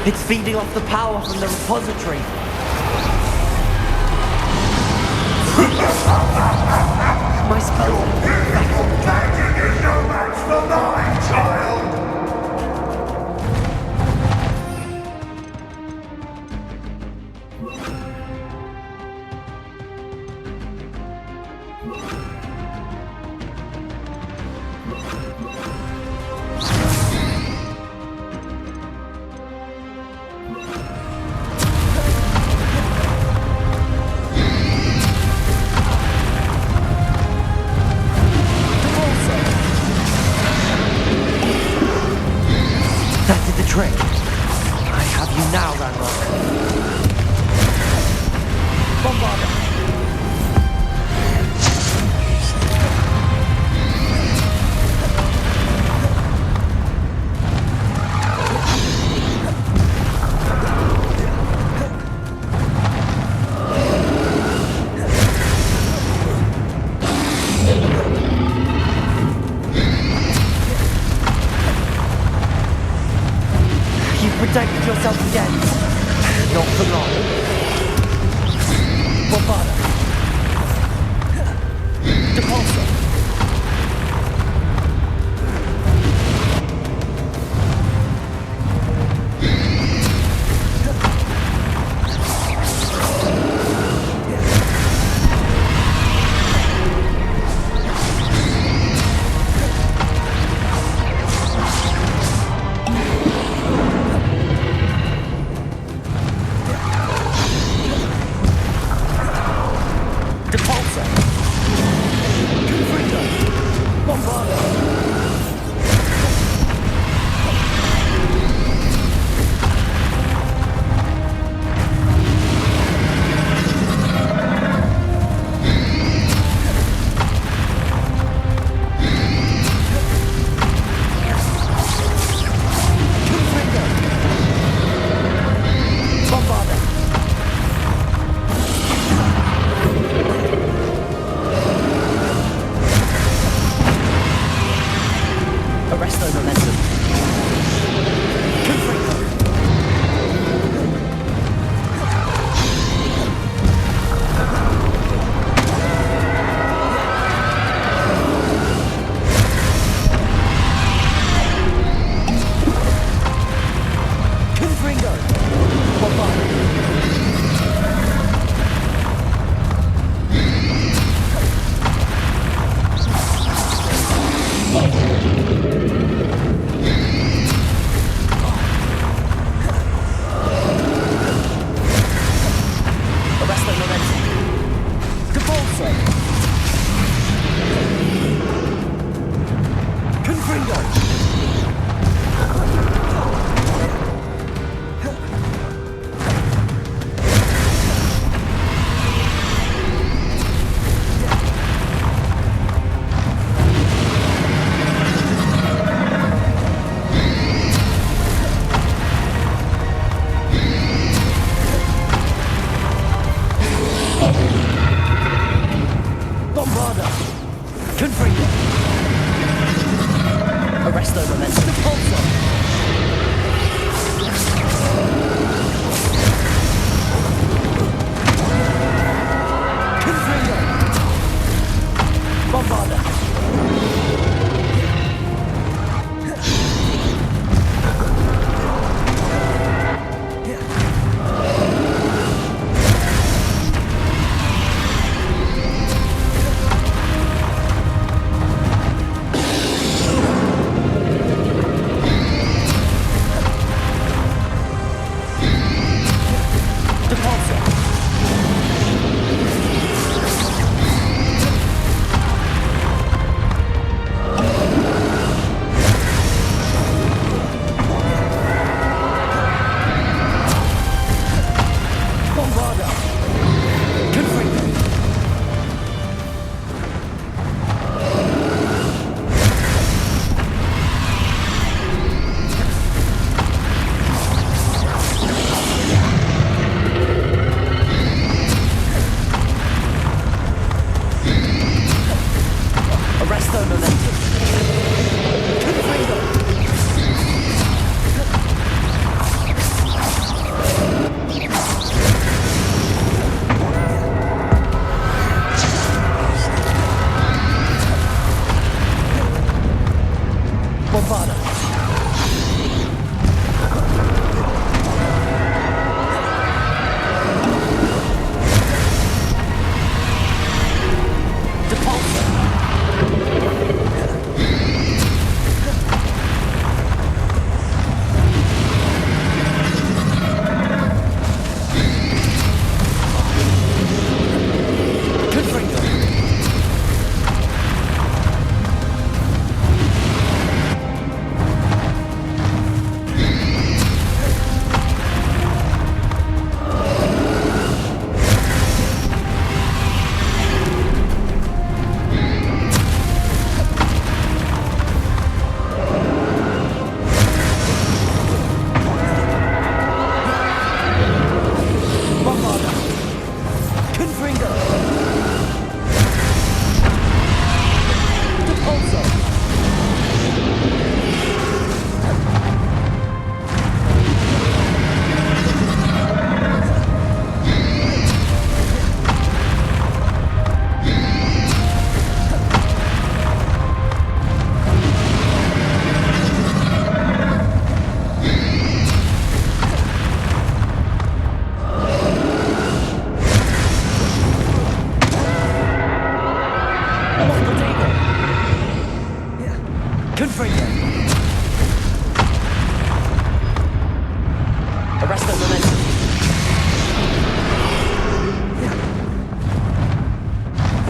[SPEAKER 1] It's feeding off the power from the repository. My spells.
[SPEAKER 10] Magic is no match for mine, child!
[SPEAKER 1] That did the trick. I have you now, Ranrock. Bombarda. Protect yourself again. Not for long. Bombarda. Depulso.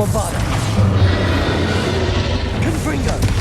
[SPEAKER 1] Bombarda! Confringo!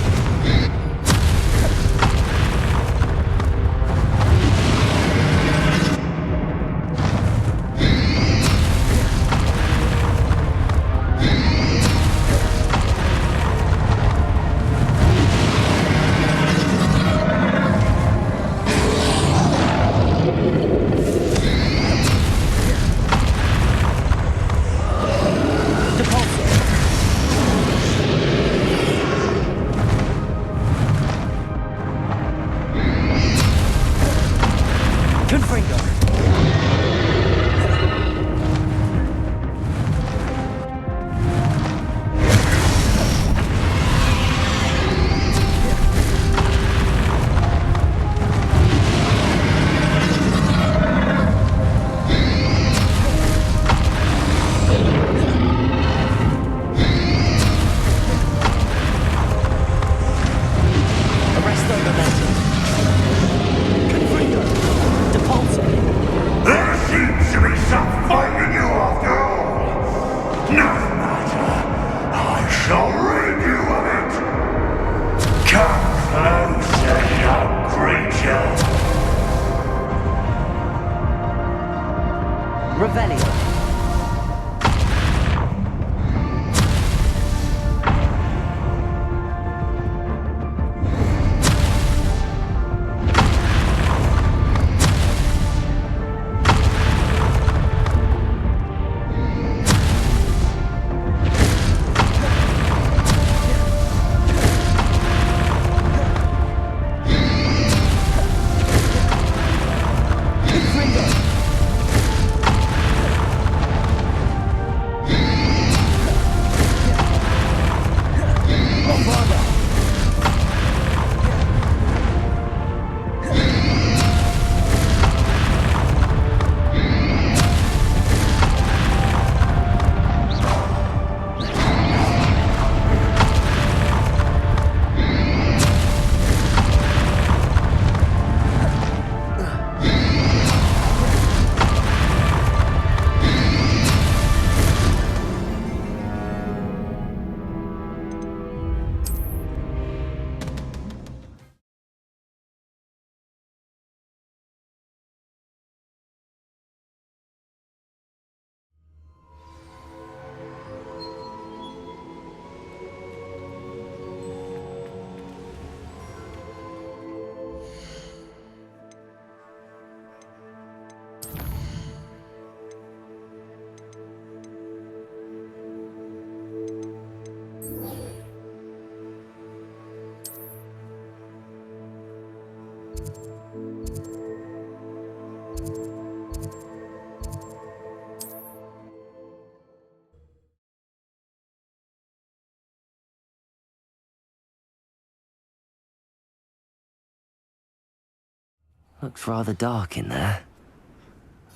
[SPEAKER 1] Looks rather dark in there.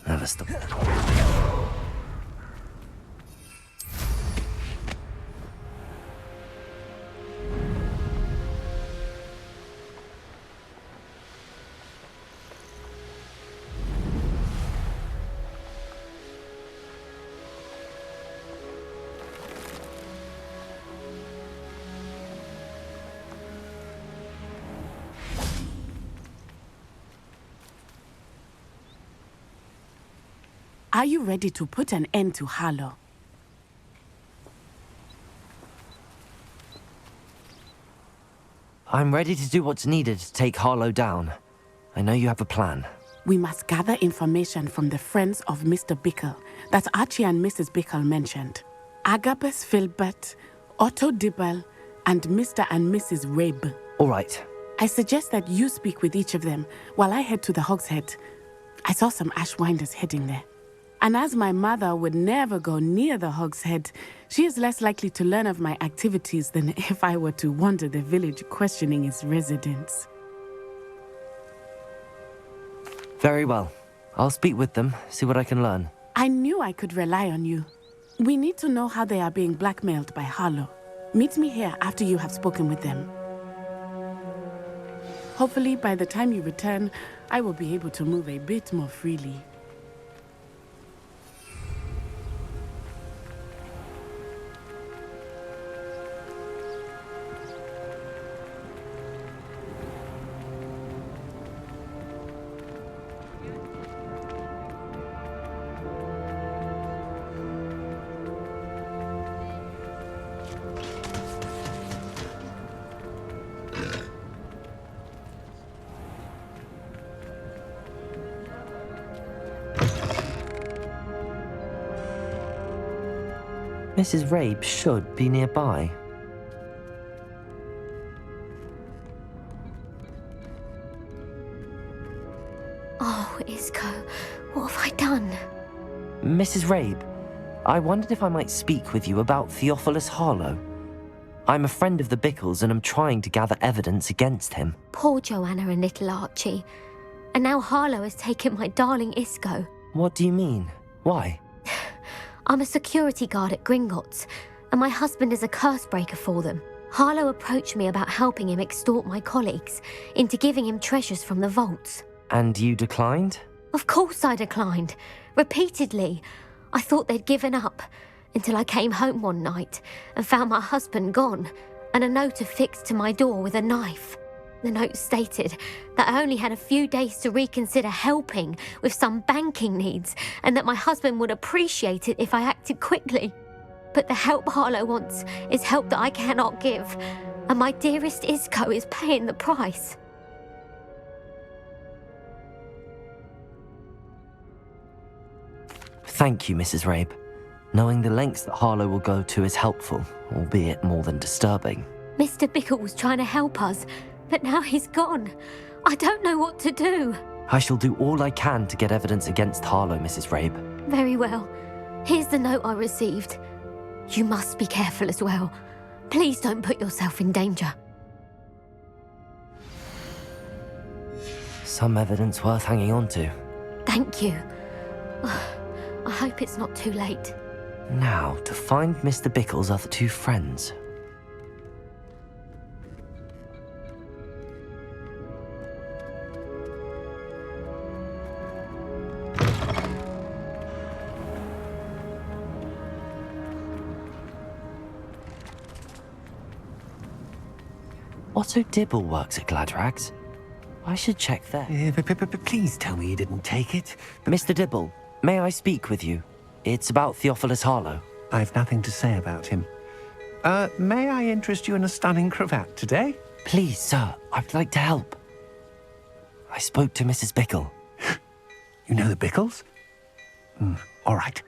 [SPEAKER 1] Never stop.
[SPEAKER 12] Are you ready to put an end to Harlow?
[SPEAKER 1] I'm ready to do what's needed to take Harlow down. I know you have a plan.
[SPEAKER 12] We must gather information from the friends of Mr. Bickle that Archie and Mrs. Bickle mentioned. Agabus Filbert, Otto Dibble, and Mr. and Mrs. Rabe.
[SPEAKER 1] All right.
[SPEAKER 12] I suggest that you speak with each of them while I head to the Hogshead. I saw some Ashwinders heading there. And as my mother would never go near the Hogshead, she is less likely to learn of my activities than if I were to wander the village questioning its residents.
[SPEAKER 1] Very well. I'll speak with them, see what I can learn.
[SPEAKER 12] I knew I could rely on you. We need to know how they are being blackmailed by Harlow. Meet me here after you have spoken with them. Hopefully, by the time you return, I will be able to move a bit more freely.
[SPEAKER 1] Mrs. Rabe should be nearby.
[SPEAKER 13] Oh, Isco, what have I done?
[SPEAKER 1] Mrs. Rabe, I wondered if I might speak with you about Theophilus Harlow. I'm a friend of the Bickles and I'm trying to gather evidence against him.
[SPEAKER 13] Poor Joanna and little Archie. And now Harlow has taken my darling Isco.
[SPEAKER 1] What do you mean? Why?
[SPEAKER 13] I'm a security guard at Gringotts, and my husband is a curse breaker for them. Harlow approached me about helping him extort my colleagues into giving him treasures from the vaults.
[SPEAKER 1] And you declined?
[SPEAKER 13] Of course I declined. Repeatedly. I thought they'd given up, until I came home one night and found my husband gone, and a note affixed to my door with a knife. The note stated that I only had a few days to reconsider helping with some banking needs, and that my husband would appreciate it if I acted quickly. But the help Harlow wants is help that I cannot give, and my dearest Isco is paying the price.
[SPEAKER 1] Thank you, Mrs. Rabe. Knowing the lengths that Harlow will go to is helpful, albeit more than disturbing.
[SPEAKER 13] Mr. Bickle was trying to help us, but now he's gone. I don't know what to do.
[SPEAKER 1] I shall do all I can to get evidence against Harlow, Mrs. Rabe.
[SPEAKER 13] Very well. Here's the note I received. You must be careful as well. Please don't put yourself in danger.
[SPEAKER 1] Some evidence worth hanging on to.
[SPEAKER 13] Thank you. I hope it's not too late.
[SPEAKER 1] Now, to find Mr. Bickle's other two friends. Otto Dibble works at Gladrags. I should check there.
[SPEAKER 3] Please tell me you didn't take it.
[SPEAKER 1] Mr. Dibble, may I speak with you? It's about Theophilus Harlow.
[SPEAKER 3] I've nothing to say about him. May I interest you in a stunning cravat today?
[SPEAKER 1] Please, sir, I'd like to help. I spoke to Mrs. Bickle.
[SPEAKER 3] You know the Bickles? All right,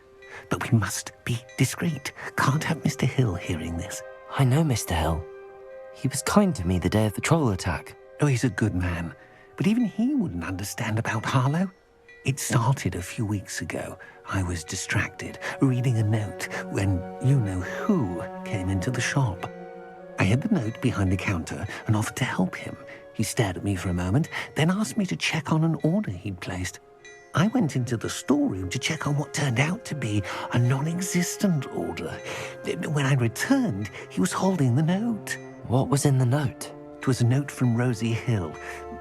[SPEAKER 3] but we must be discreet. Can't have Mr. Hill hearing this.
[SPEAKER 1] I know Mr. Hill. He was kind to me the day of the troll attack.
[SPEAKER 3] Oh, he's a good man, but even he wouldn't understand about Harlow. It started a few weeks ago. I was distracted, reading a note, when you-know-who came into the shop. I hid the note behind the counter and offered to help him. He stared at me for a moment, then asked me to check on an order he'd placed. I went into the storeroom to check on what turned out to be a non-existent order. When I returned, he was holding the note.
[SPEAKER 1] What was in the note?
[SPEAKER 3] It was a note from Rosie Hill,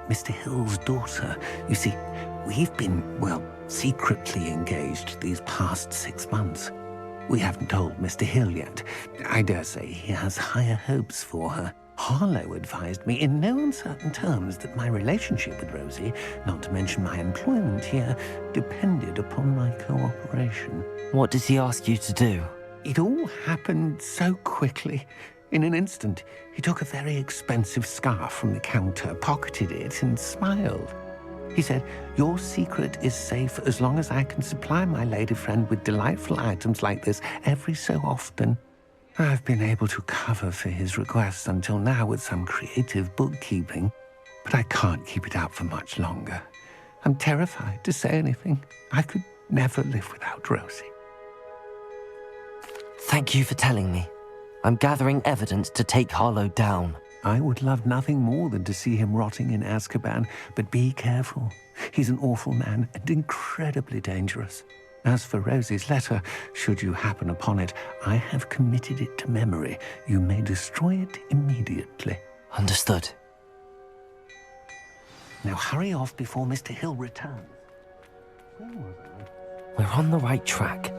[SPEAKER 3] Mr. Hill's daughter. You see, we've been, secretly engaged these past 6 months. We haven't told Mr. Hill yet. I dare say he has higher hopes for her. Harlow advised me in no uncertain terms that my relationship with Rosie, not to mention my employment here, depended upon my cooperation.
[SPEAKER 1] What did he ask you to do?
[SPEAKER 3] It all happened so quickly. In an instant, he took a very expensive scarf from the counter, pocketed it, and smiled. He said, "Your secret is safe as long as I can supply my lady friend with delightful items like this every so often." I've been able to cover for his requests until now with some creative bookkeeping, but I can't keep it up for much longer. I'm terrified to say anything. I could never live without Rosie.
[SPEAKER 1] Thank you for telling me. I'm gathering evidence to take Harlow down.
[SPEAKER 3] I would love nothing more than to see him rotting in Azkaban, but be careful. He's an awful man and incredibly dangerous. As for Rosie's letter, should you happen upon it, I have committed it to memory. You may destroy it immediately.
[SPEAKER 1] Understood.
[SPEAKER 3] Now hurry off before Mr. Hill returns. Where was I?
[SPEAKER 1] We're on the right track.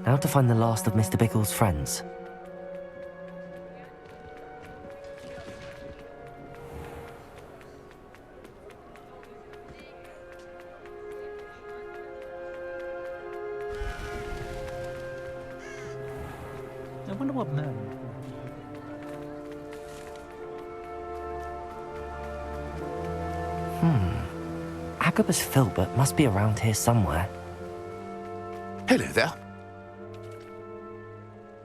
[SPEAKER 1] Now to find the last of Mr. Bickle's friends.
[SPEAKER 3] I wonder what man.
[SPEAKER 1] Agabus Filbert must be around here somewhere.
[SPEAKER 5] Hello there.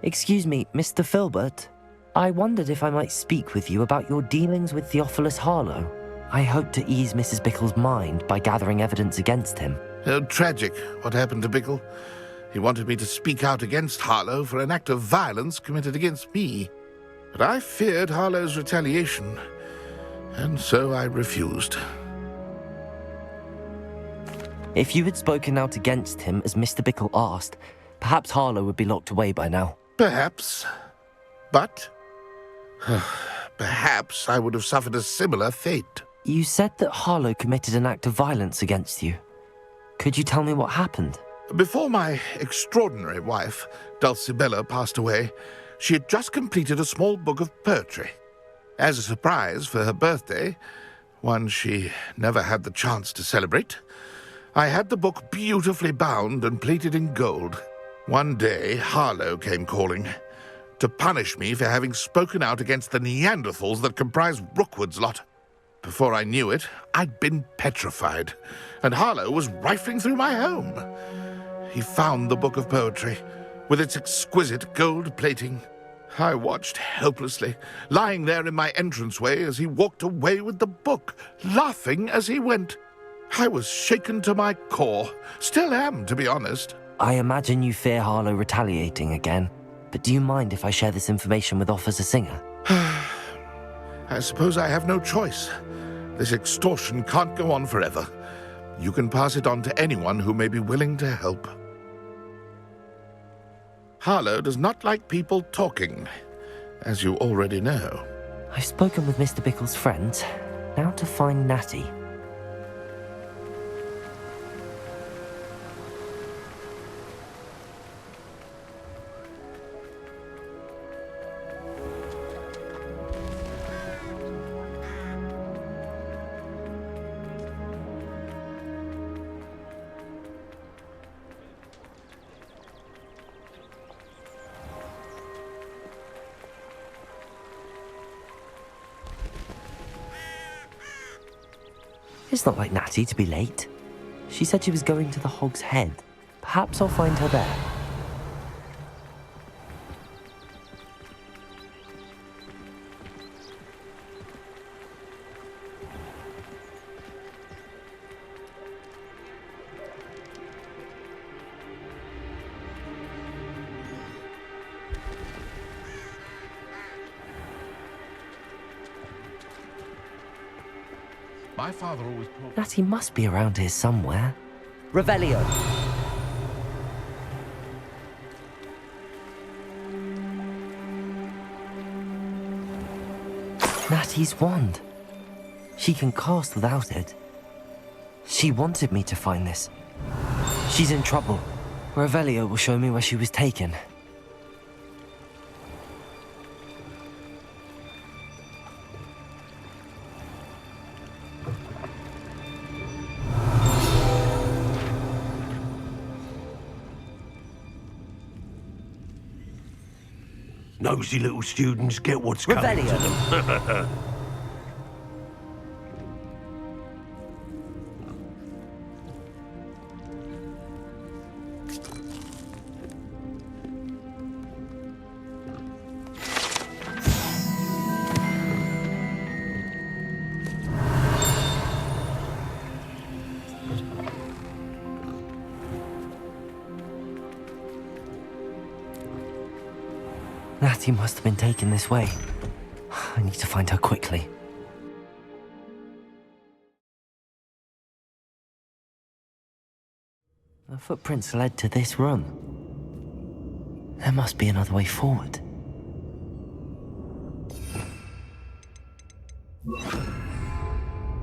[SPEAKER 1] Excuse me, Mr. Filbert. I wondered if I might speak with you about your dealings with Theophilus Harlow. I hope to ease Mrs. Bickle's mind by gathering evidence against him.
[SPEAKER 14] Oh, tragic, what happened to Bickle. He wanted me to speak out against Harlow for an act of violence committed against me. But I feared Harlow's retaliation, and so I refused.
[SPEAKER 1] If you had spoken out against him as Mr. Bickle asked, perhaps Harlow would be locked away by now.
[SPEAKER 14] Perhaps. But perhaps I would have suffered a similar fate.
[SPEAKER 1] You said that Harlow committed an act of violence against you. Could you tell me what happened?
[SPEAKER 14] Before my extraordinary wife, Dulcibella, passed away, she had just completed a small book of poetry. As a surprise for her birthday, one she never had the chance to celebrate, I had the book beautifully bound and plated in gold. One day, Harlow came calling to punish me for having spoken out against the Neanderthals that comprise Rookwood's lot. Before I knew it, I'd been petrified, and Harlow was rifling through my home. He found the book of poetry, with its exquisite gold plating. I watched helplessly, lying there in my entranceway as he walked away with the book, laughing as he went. I was shaken to my core. Still am, to be honest.
[SPEAKER 1] I imagine you fear Harlow retaliating again, but do you mind if I share this information with Officer Singer?
[SPEAKER 14] I suppose I have no choice. This extortion can't go on forever. You can pass it on to anyone who may be willing to help. Harlow does not like people talking, as you already know.
[SPEAKER 1] I've spoken with Mr. Bickle's friends. Now to find Natty. It's not like Natty to be late. She said she was going to the Hog's Head. Perhaps I'll find her there.
[SPEAKER 14] My father always told...
[SPEAKER 1] Natty must be around here somewhere. Revelio! Natty's wand. She can cast without it. She wanted me to find this. She's in trouble. Revelio will show me where she was taken.
[SPEAKER 6] Nosy little students get what's coming to them.
[SPEAKER 1] Natty must have been taken this way. I need to find her quickly. The footprints led to this room. There must be another way forward.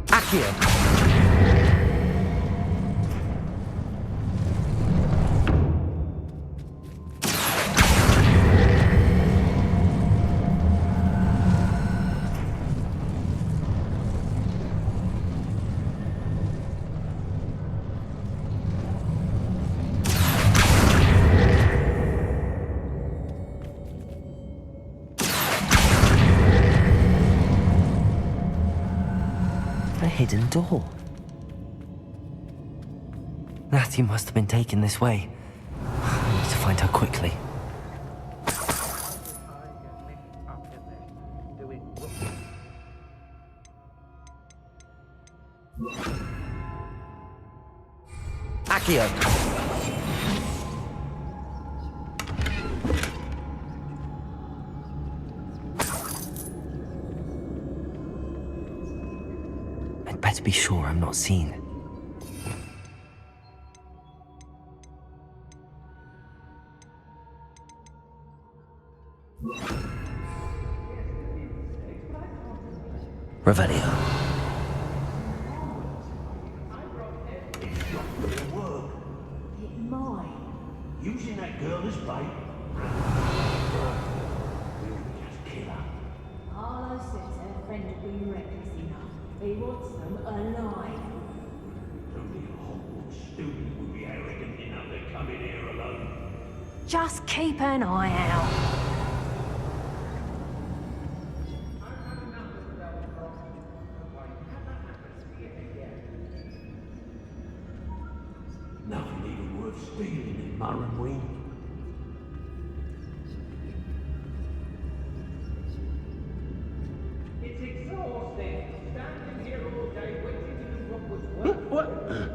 [SPEAKER 1] Accio! A hidden door. Natty must have been taken this way. I need to find her quickly. Revelio. I'd better be sure I'm not seen. Revelio.
[SPEAKER 6] Using that girl as bait. We'll just kill her.
[SPEAKER 15] Arlo says her friend will be reckless enough. He wants them alive.
[SPEAKER 6] Only a Hogwarts student would be arrogant enough to come in here alone.
[SPEAKER 15] Just keep an eye out.
[SPEAKER 6] Nothing even worth stealing in Murrenwing.
[SPEAKER 16] It's exhausting. Standing here all day waiting to do Rookwood's work. What?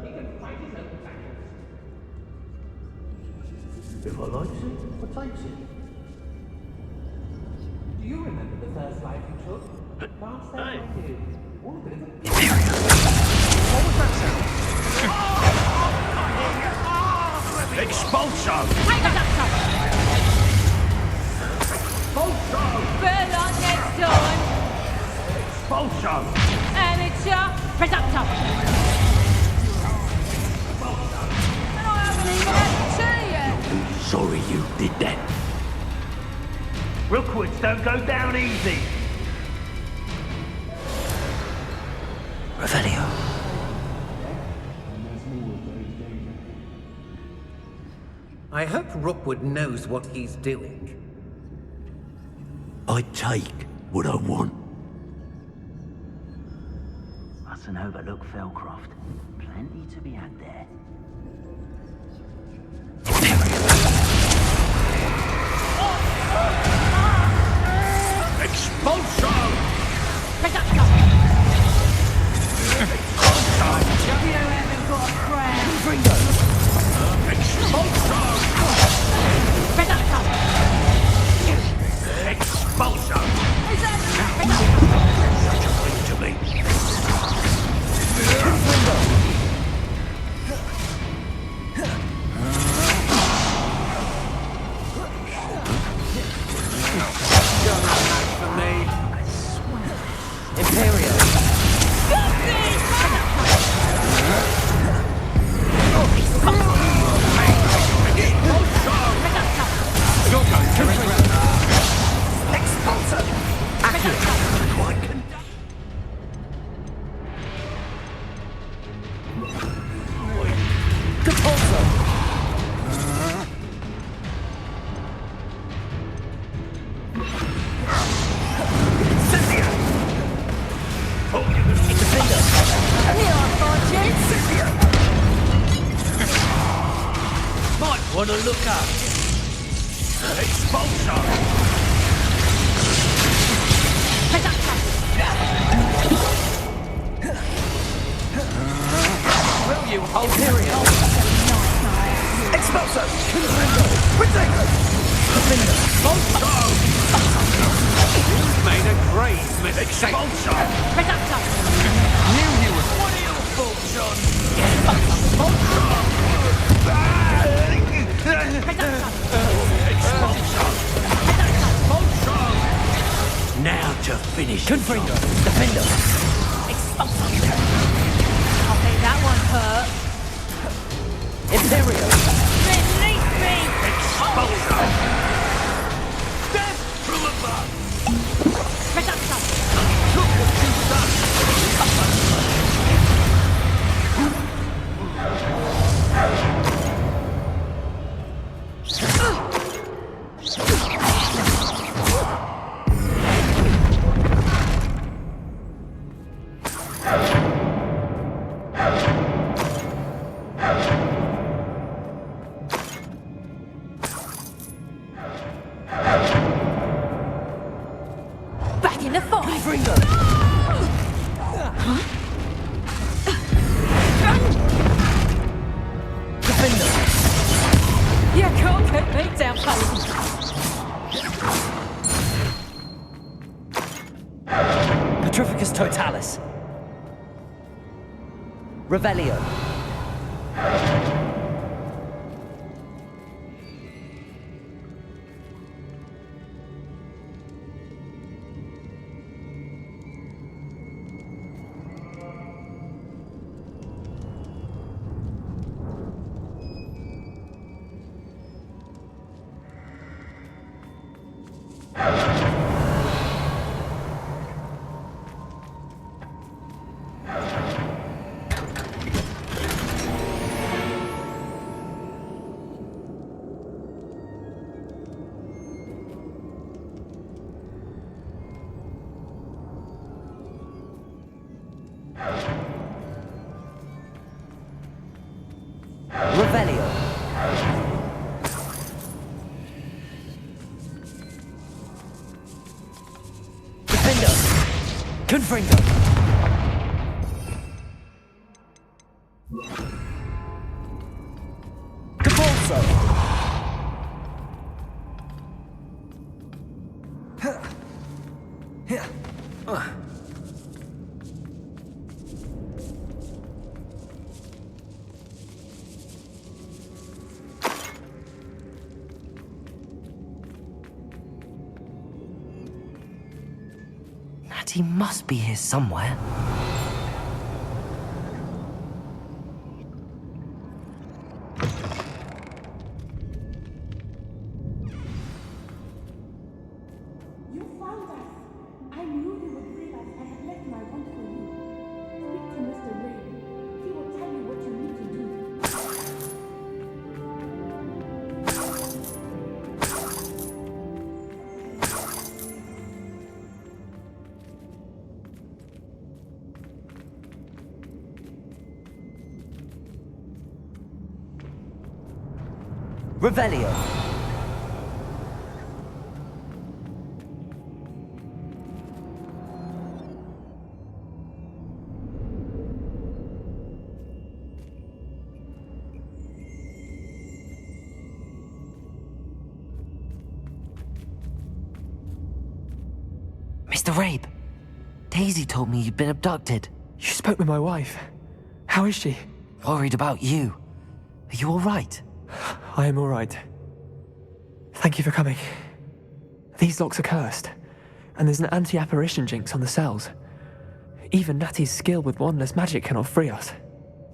[SPEAKER 16] He can fight his own battles.
[SPEAKER 6] If I likes it, I takes it.
[SPEAKER 16] Do you remember the first life you took? Can't say I do. All a bit of a...
[SPEAKER 5] What was that sound?
[SPEAKER 6] Expulso!
[SPEAKER 15] Bella next time.
[SPEAKER 6] Expulso!
[SPEAKER 15] Amateur Productor. And I haven't even had tea yet.
[SPEAKER 6] Sorry you did that.
[SPEAKER 5] Rookwoods don't go down easy.
[SPEAKER 1] Revelio.
[SPEAKER 17] I hope Rookwood knows what he's doing.
[SPEAKER 6] I take what I want.
[SPEAKER 4] Mustn't overlook Felcroft. Plenty to be had there.
[SPEAKER 6] Expulso!
[SPEAKER 15] Productor. Have you ever got a crown?
[SPEAKER 6] Expulso!
[SPEAKER 15] Productor.
[SPEAKER 6] Expulso!
[SPEAKER 15] Is that
[SPEAKER 6] Such a thing to me.
[SPEAKER 1] For me. Imperial.
[SPEAKER 5] Wanna look up?
[SPEAKER 6] Expulso!
[SPEAKER 5] Will you hold Imperial?
[SPEAKER 17] Expulso! Protego!
[SPEAKER 5] You've made a grave mistake.
[SPEAKER 6] Expulso!
[SPEAKER 5] Knew you were. What are your thoughts on?
[SPEAKER 6] Now to finish.
[SPEAKER 1] Confringo. Defender.
[SPEAKER 15] I think that one hurt.
[SPEAKER 1] Imperial.
[SPEAKER 15] Release me!
[SPEAKER 6] Expulso! Death from above!
[SPEAKER 15] Productor.
[SPEAKER 6] Look what you've done!
[SPEAKER 15] Back in the fight.
[SPEAKER 1] Confringo.
[SPEAKER 11] awaits our fate.
[SPEAKER 1] Petrificus totalis. Revelio. Revelio. Defendo. Confringo. Capulso. He must be here somewhere.
[SPEAKER 12] You found us. I knew you would save us. I had left my wand for you. Speak to Mr. Ray. He will tell you what you need to do.
[SPEAKER 1] Revelio. Mr. Rabe, Daisy told me you'd been abducted.
[SPEAKER 18] You spoke with my wife. How is she?
[SPEAKER 1] Worried about you. Are you all right?
[SPEAKER 18] I am all right. Thank you for coming. These locks are cursed, and there's an anti-apparition jinx on the cells. Even Natty's skill with wandless magic cannot free us.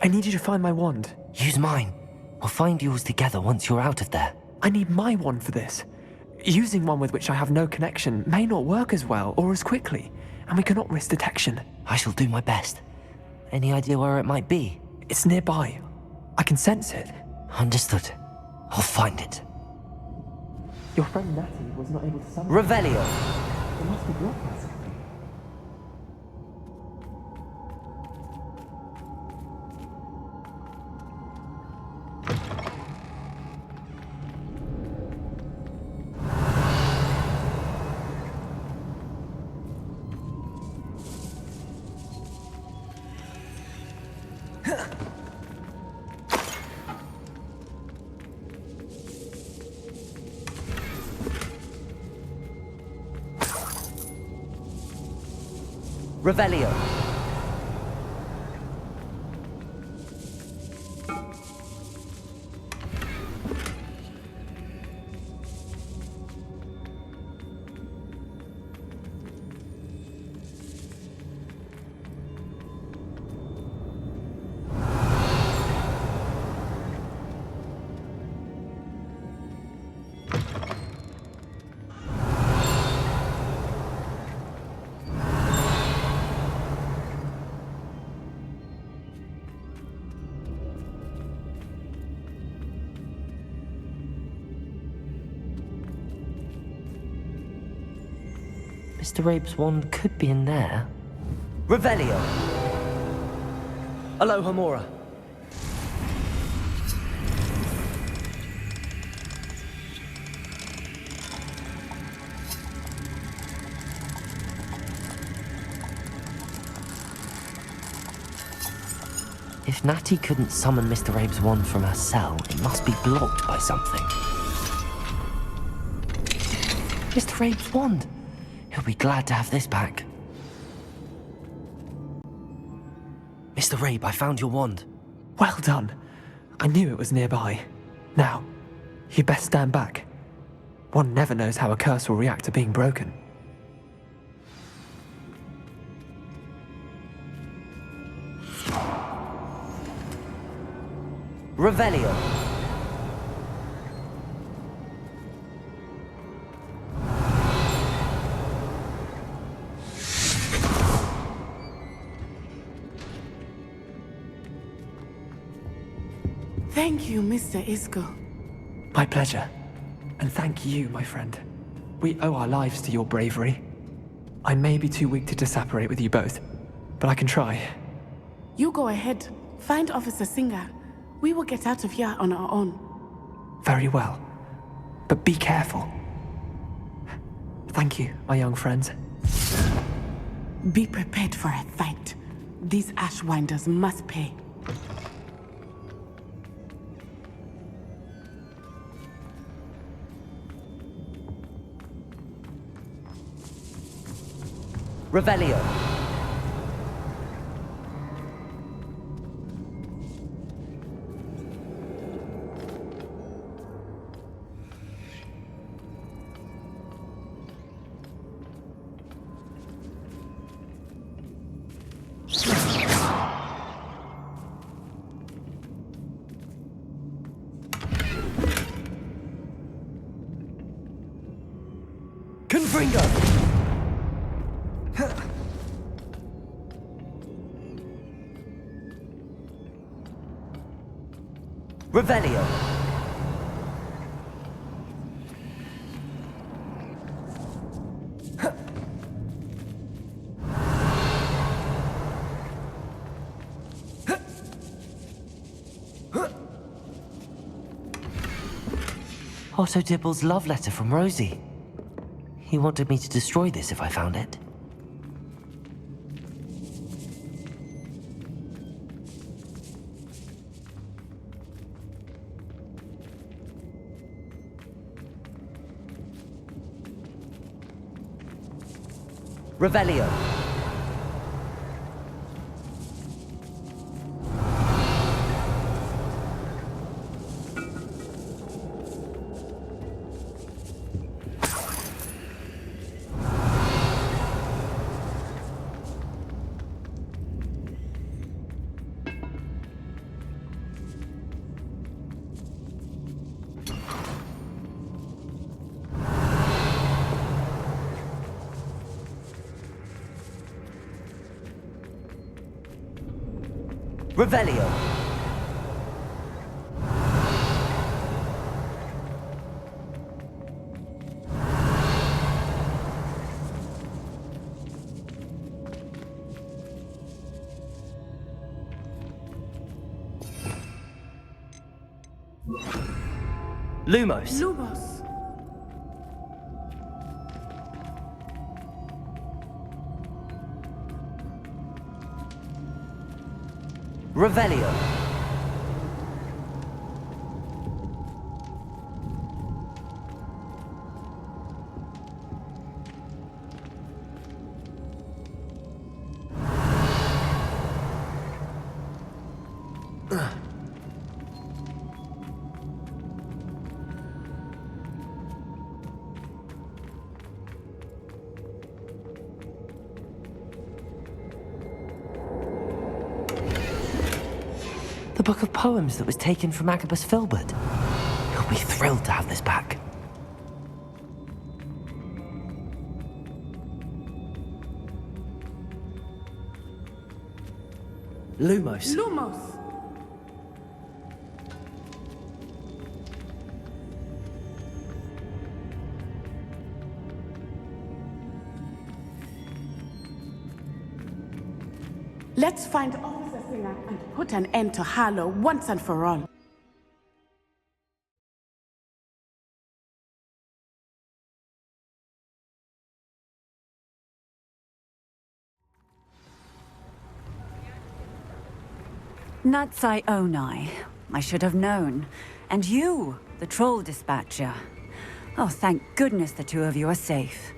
[SPEAKER 18] I need you to find my wand.
[SPEAKER 1] Use mine. We'll find yours together once you're out of there.
[SPEAKER 18] I need my wand for this. Using one with which I have no connection may not work as well or as quickly, and we cannot risk detection.
[SPEAKER 1] I shall do my best. Any idea where it might be?
[SPEAKER 18] It's nearby. I can sense it.
[SPEAKER 1] Understood. I'll find it.
[SPEAKER 18] Your friend Natty was not able to summon
[SPEAKER 1] Revelio.
[SPEAKER 18] It must be blocked by something.
[SPEAKER 1] Revelio. Mr. Rabe's wand could be in there. Revelio! Aloha Mora. If Natty couldn't summon Mr. Rabe's wand from her cell, it must be blocked by something. Mr. Rabe's wand. He'll be glad to have this back. Mr. Rabe, I found your wand.
[SPEAKER 18] Well done. I knew it was nearby. Now, you best stand back. One never knows how a curse will react to being broken.
[SPEAKER 1] Revelio.
[SPEAKER 12] Thank you, Mr. Isco.
[SPEAKER 18] My pleasure. And thank you, my friend. We owe our lives to your bravery. I may be too weak to disapparate with you both, but I can try.
[SPEAKER 12] You go ahead. Find Officer Singer. We will get out of here on our own.
[SPEAKER 18] Very well. But be careful. Thank you, my young friends.
[SPEAKER 12] Be prepared for a fight. These Ashwinders must pay.
[SPEAKER 1] Revelio. Confringo! Revelio. Otto Dibble's love letter from Rosie. He wanted me to destroy this if I found it. Revelio. Revelio. Lumos.
[SPEAKER 12] Lumos.
[SPEAKER 1] Revelio. The book of poems that was taken from Agabus Filbert. He'll be thrilled to have this back. Lumos.
[SPEAKER 12] Lumos. Let's find Officer Singer and put an end to Harlow once and for all.
[SPEAKER 19] Natsai Onai. I should have known. And you, the troll dispatcher. Oh, thank goodness the two of you are safe.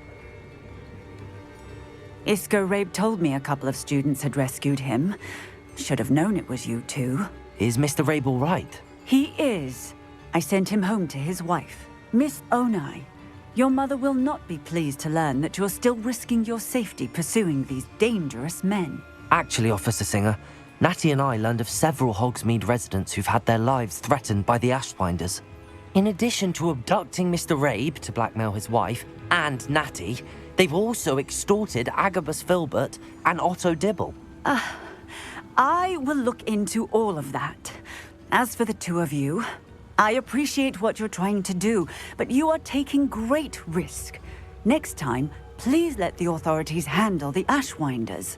[SPEAKER 19] Isco Rabe told me a couple of students had rescued him. Should have known it was you two.
[SPEAKER 1] Is Mr. Rabe all right?
[SPEAKER 19] He is. I sent him home to his wife, Miss Onai. Your mother will not be pleased to learn that you're still risking your safety pursuing these dangerous men.
[SPEAKER 1] Actually, Officer Singer, Natty and I learned of several Hogsmeade residents who've had their lives threatened by the Ashwinders. In addition to abducting Mr. Rabe to blackmail his wife and Natty, they've also extorted Agabus Filbert and Otto Dibble.
[SPEAKER 19] I will look into all of that. As for the two of you, I appreciate what you're trying to do, but you are taking great risk. Next time, please let the authorities handle the Ashwinders.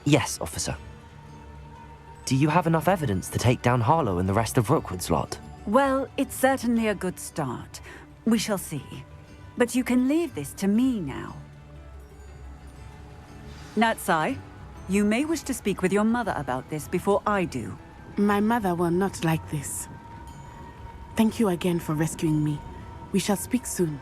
[SPEAKER 1] Yes, officer. Do you have enough evidence to take down Harlow and the rest of Rookwood's lot?
[SPEAKER 19] Well, it's certainly a good start. We shall see. But you can leave this to me now. Natsai, you may wish to speak with your mother about this before I do.
[SPEAKER 12] My mother will not like this. Thank you again for rescuing me. We shall speak soon.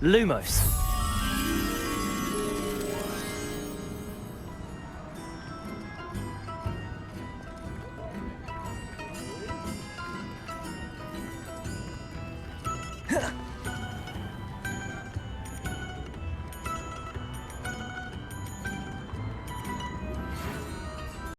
[SPEAKER 1] Lumos.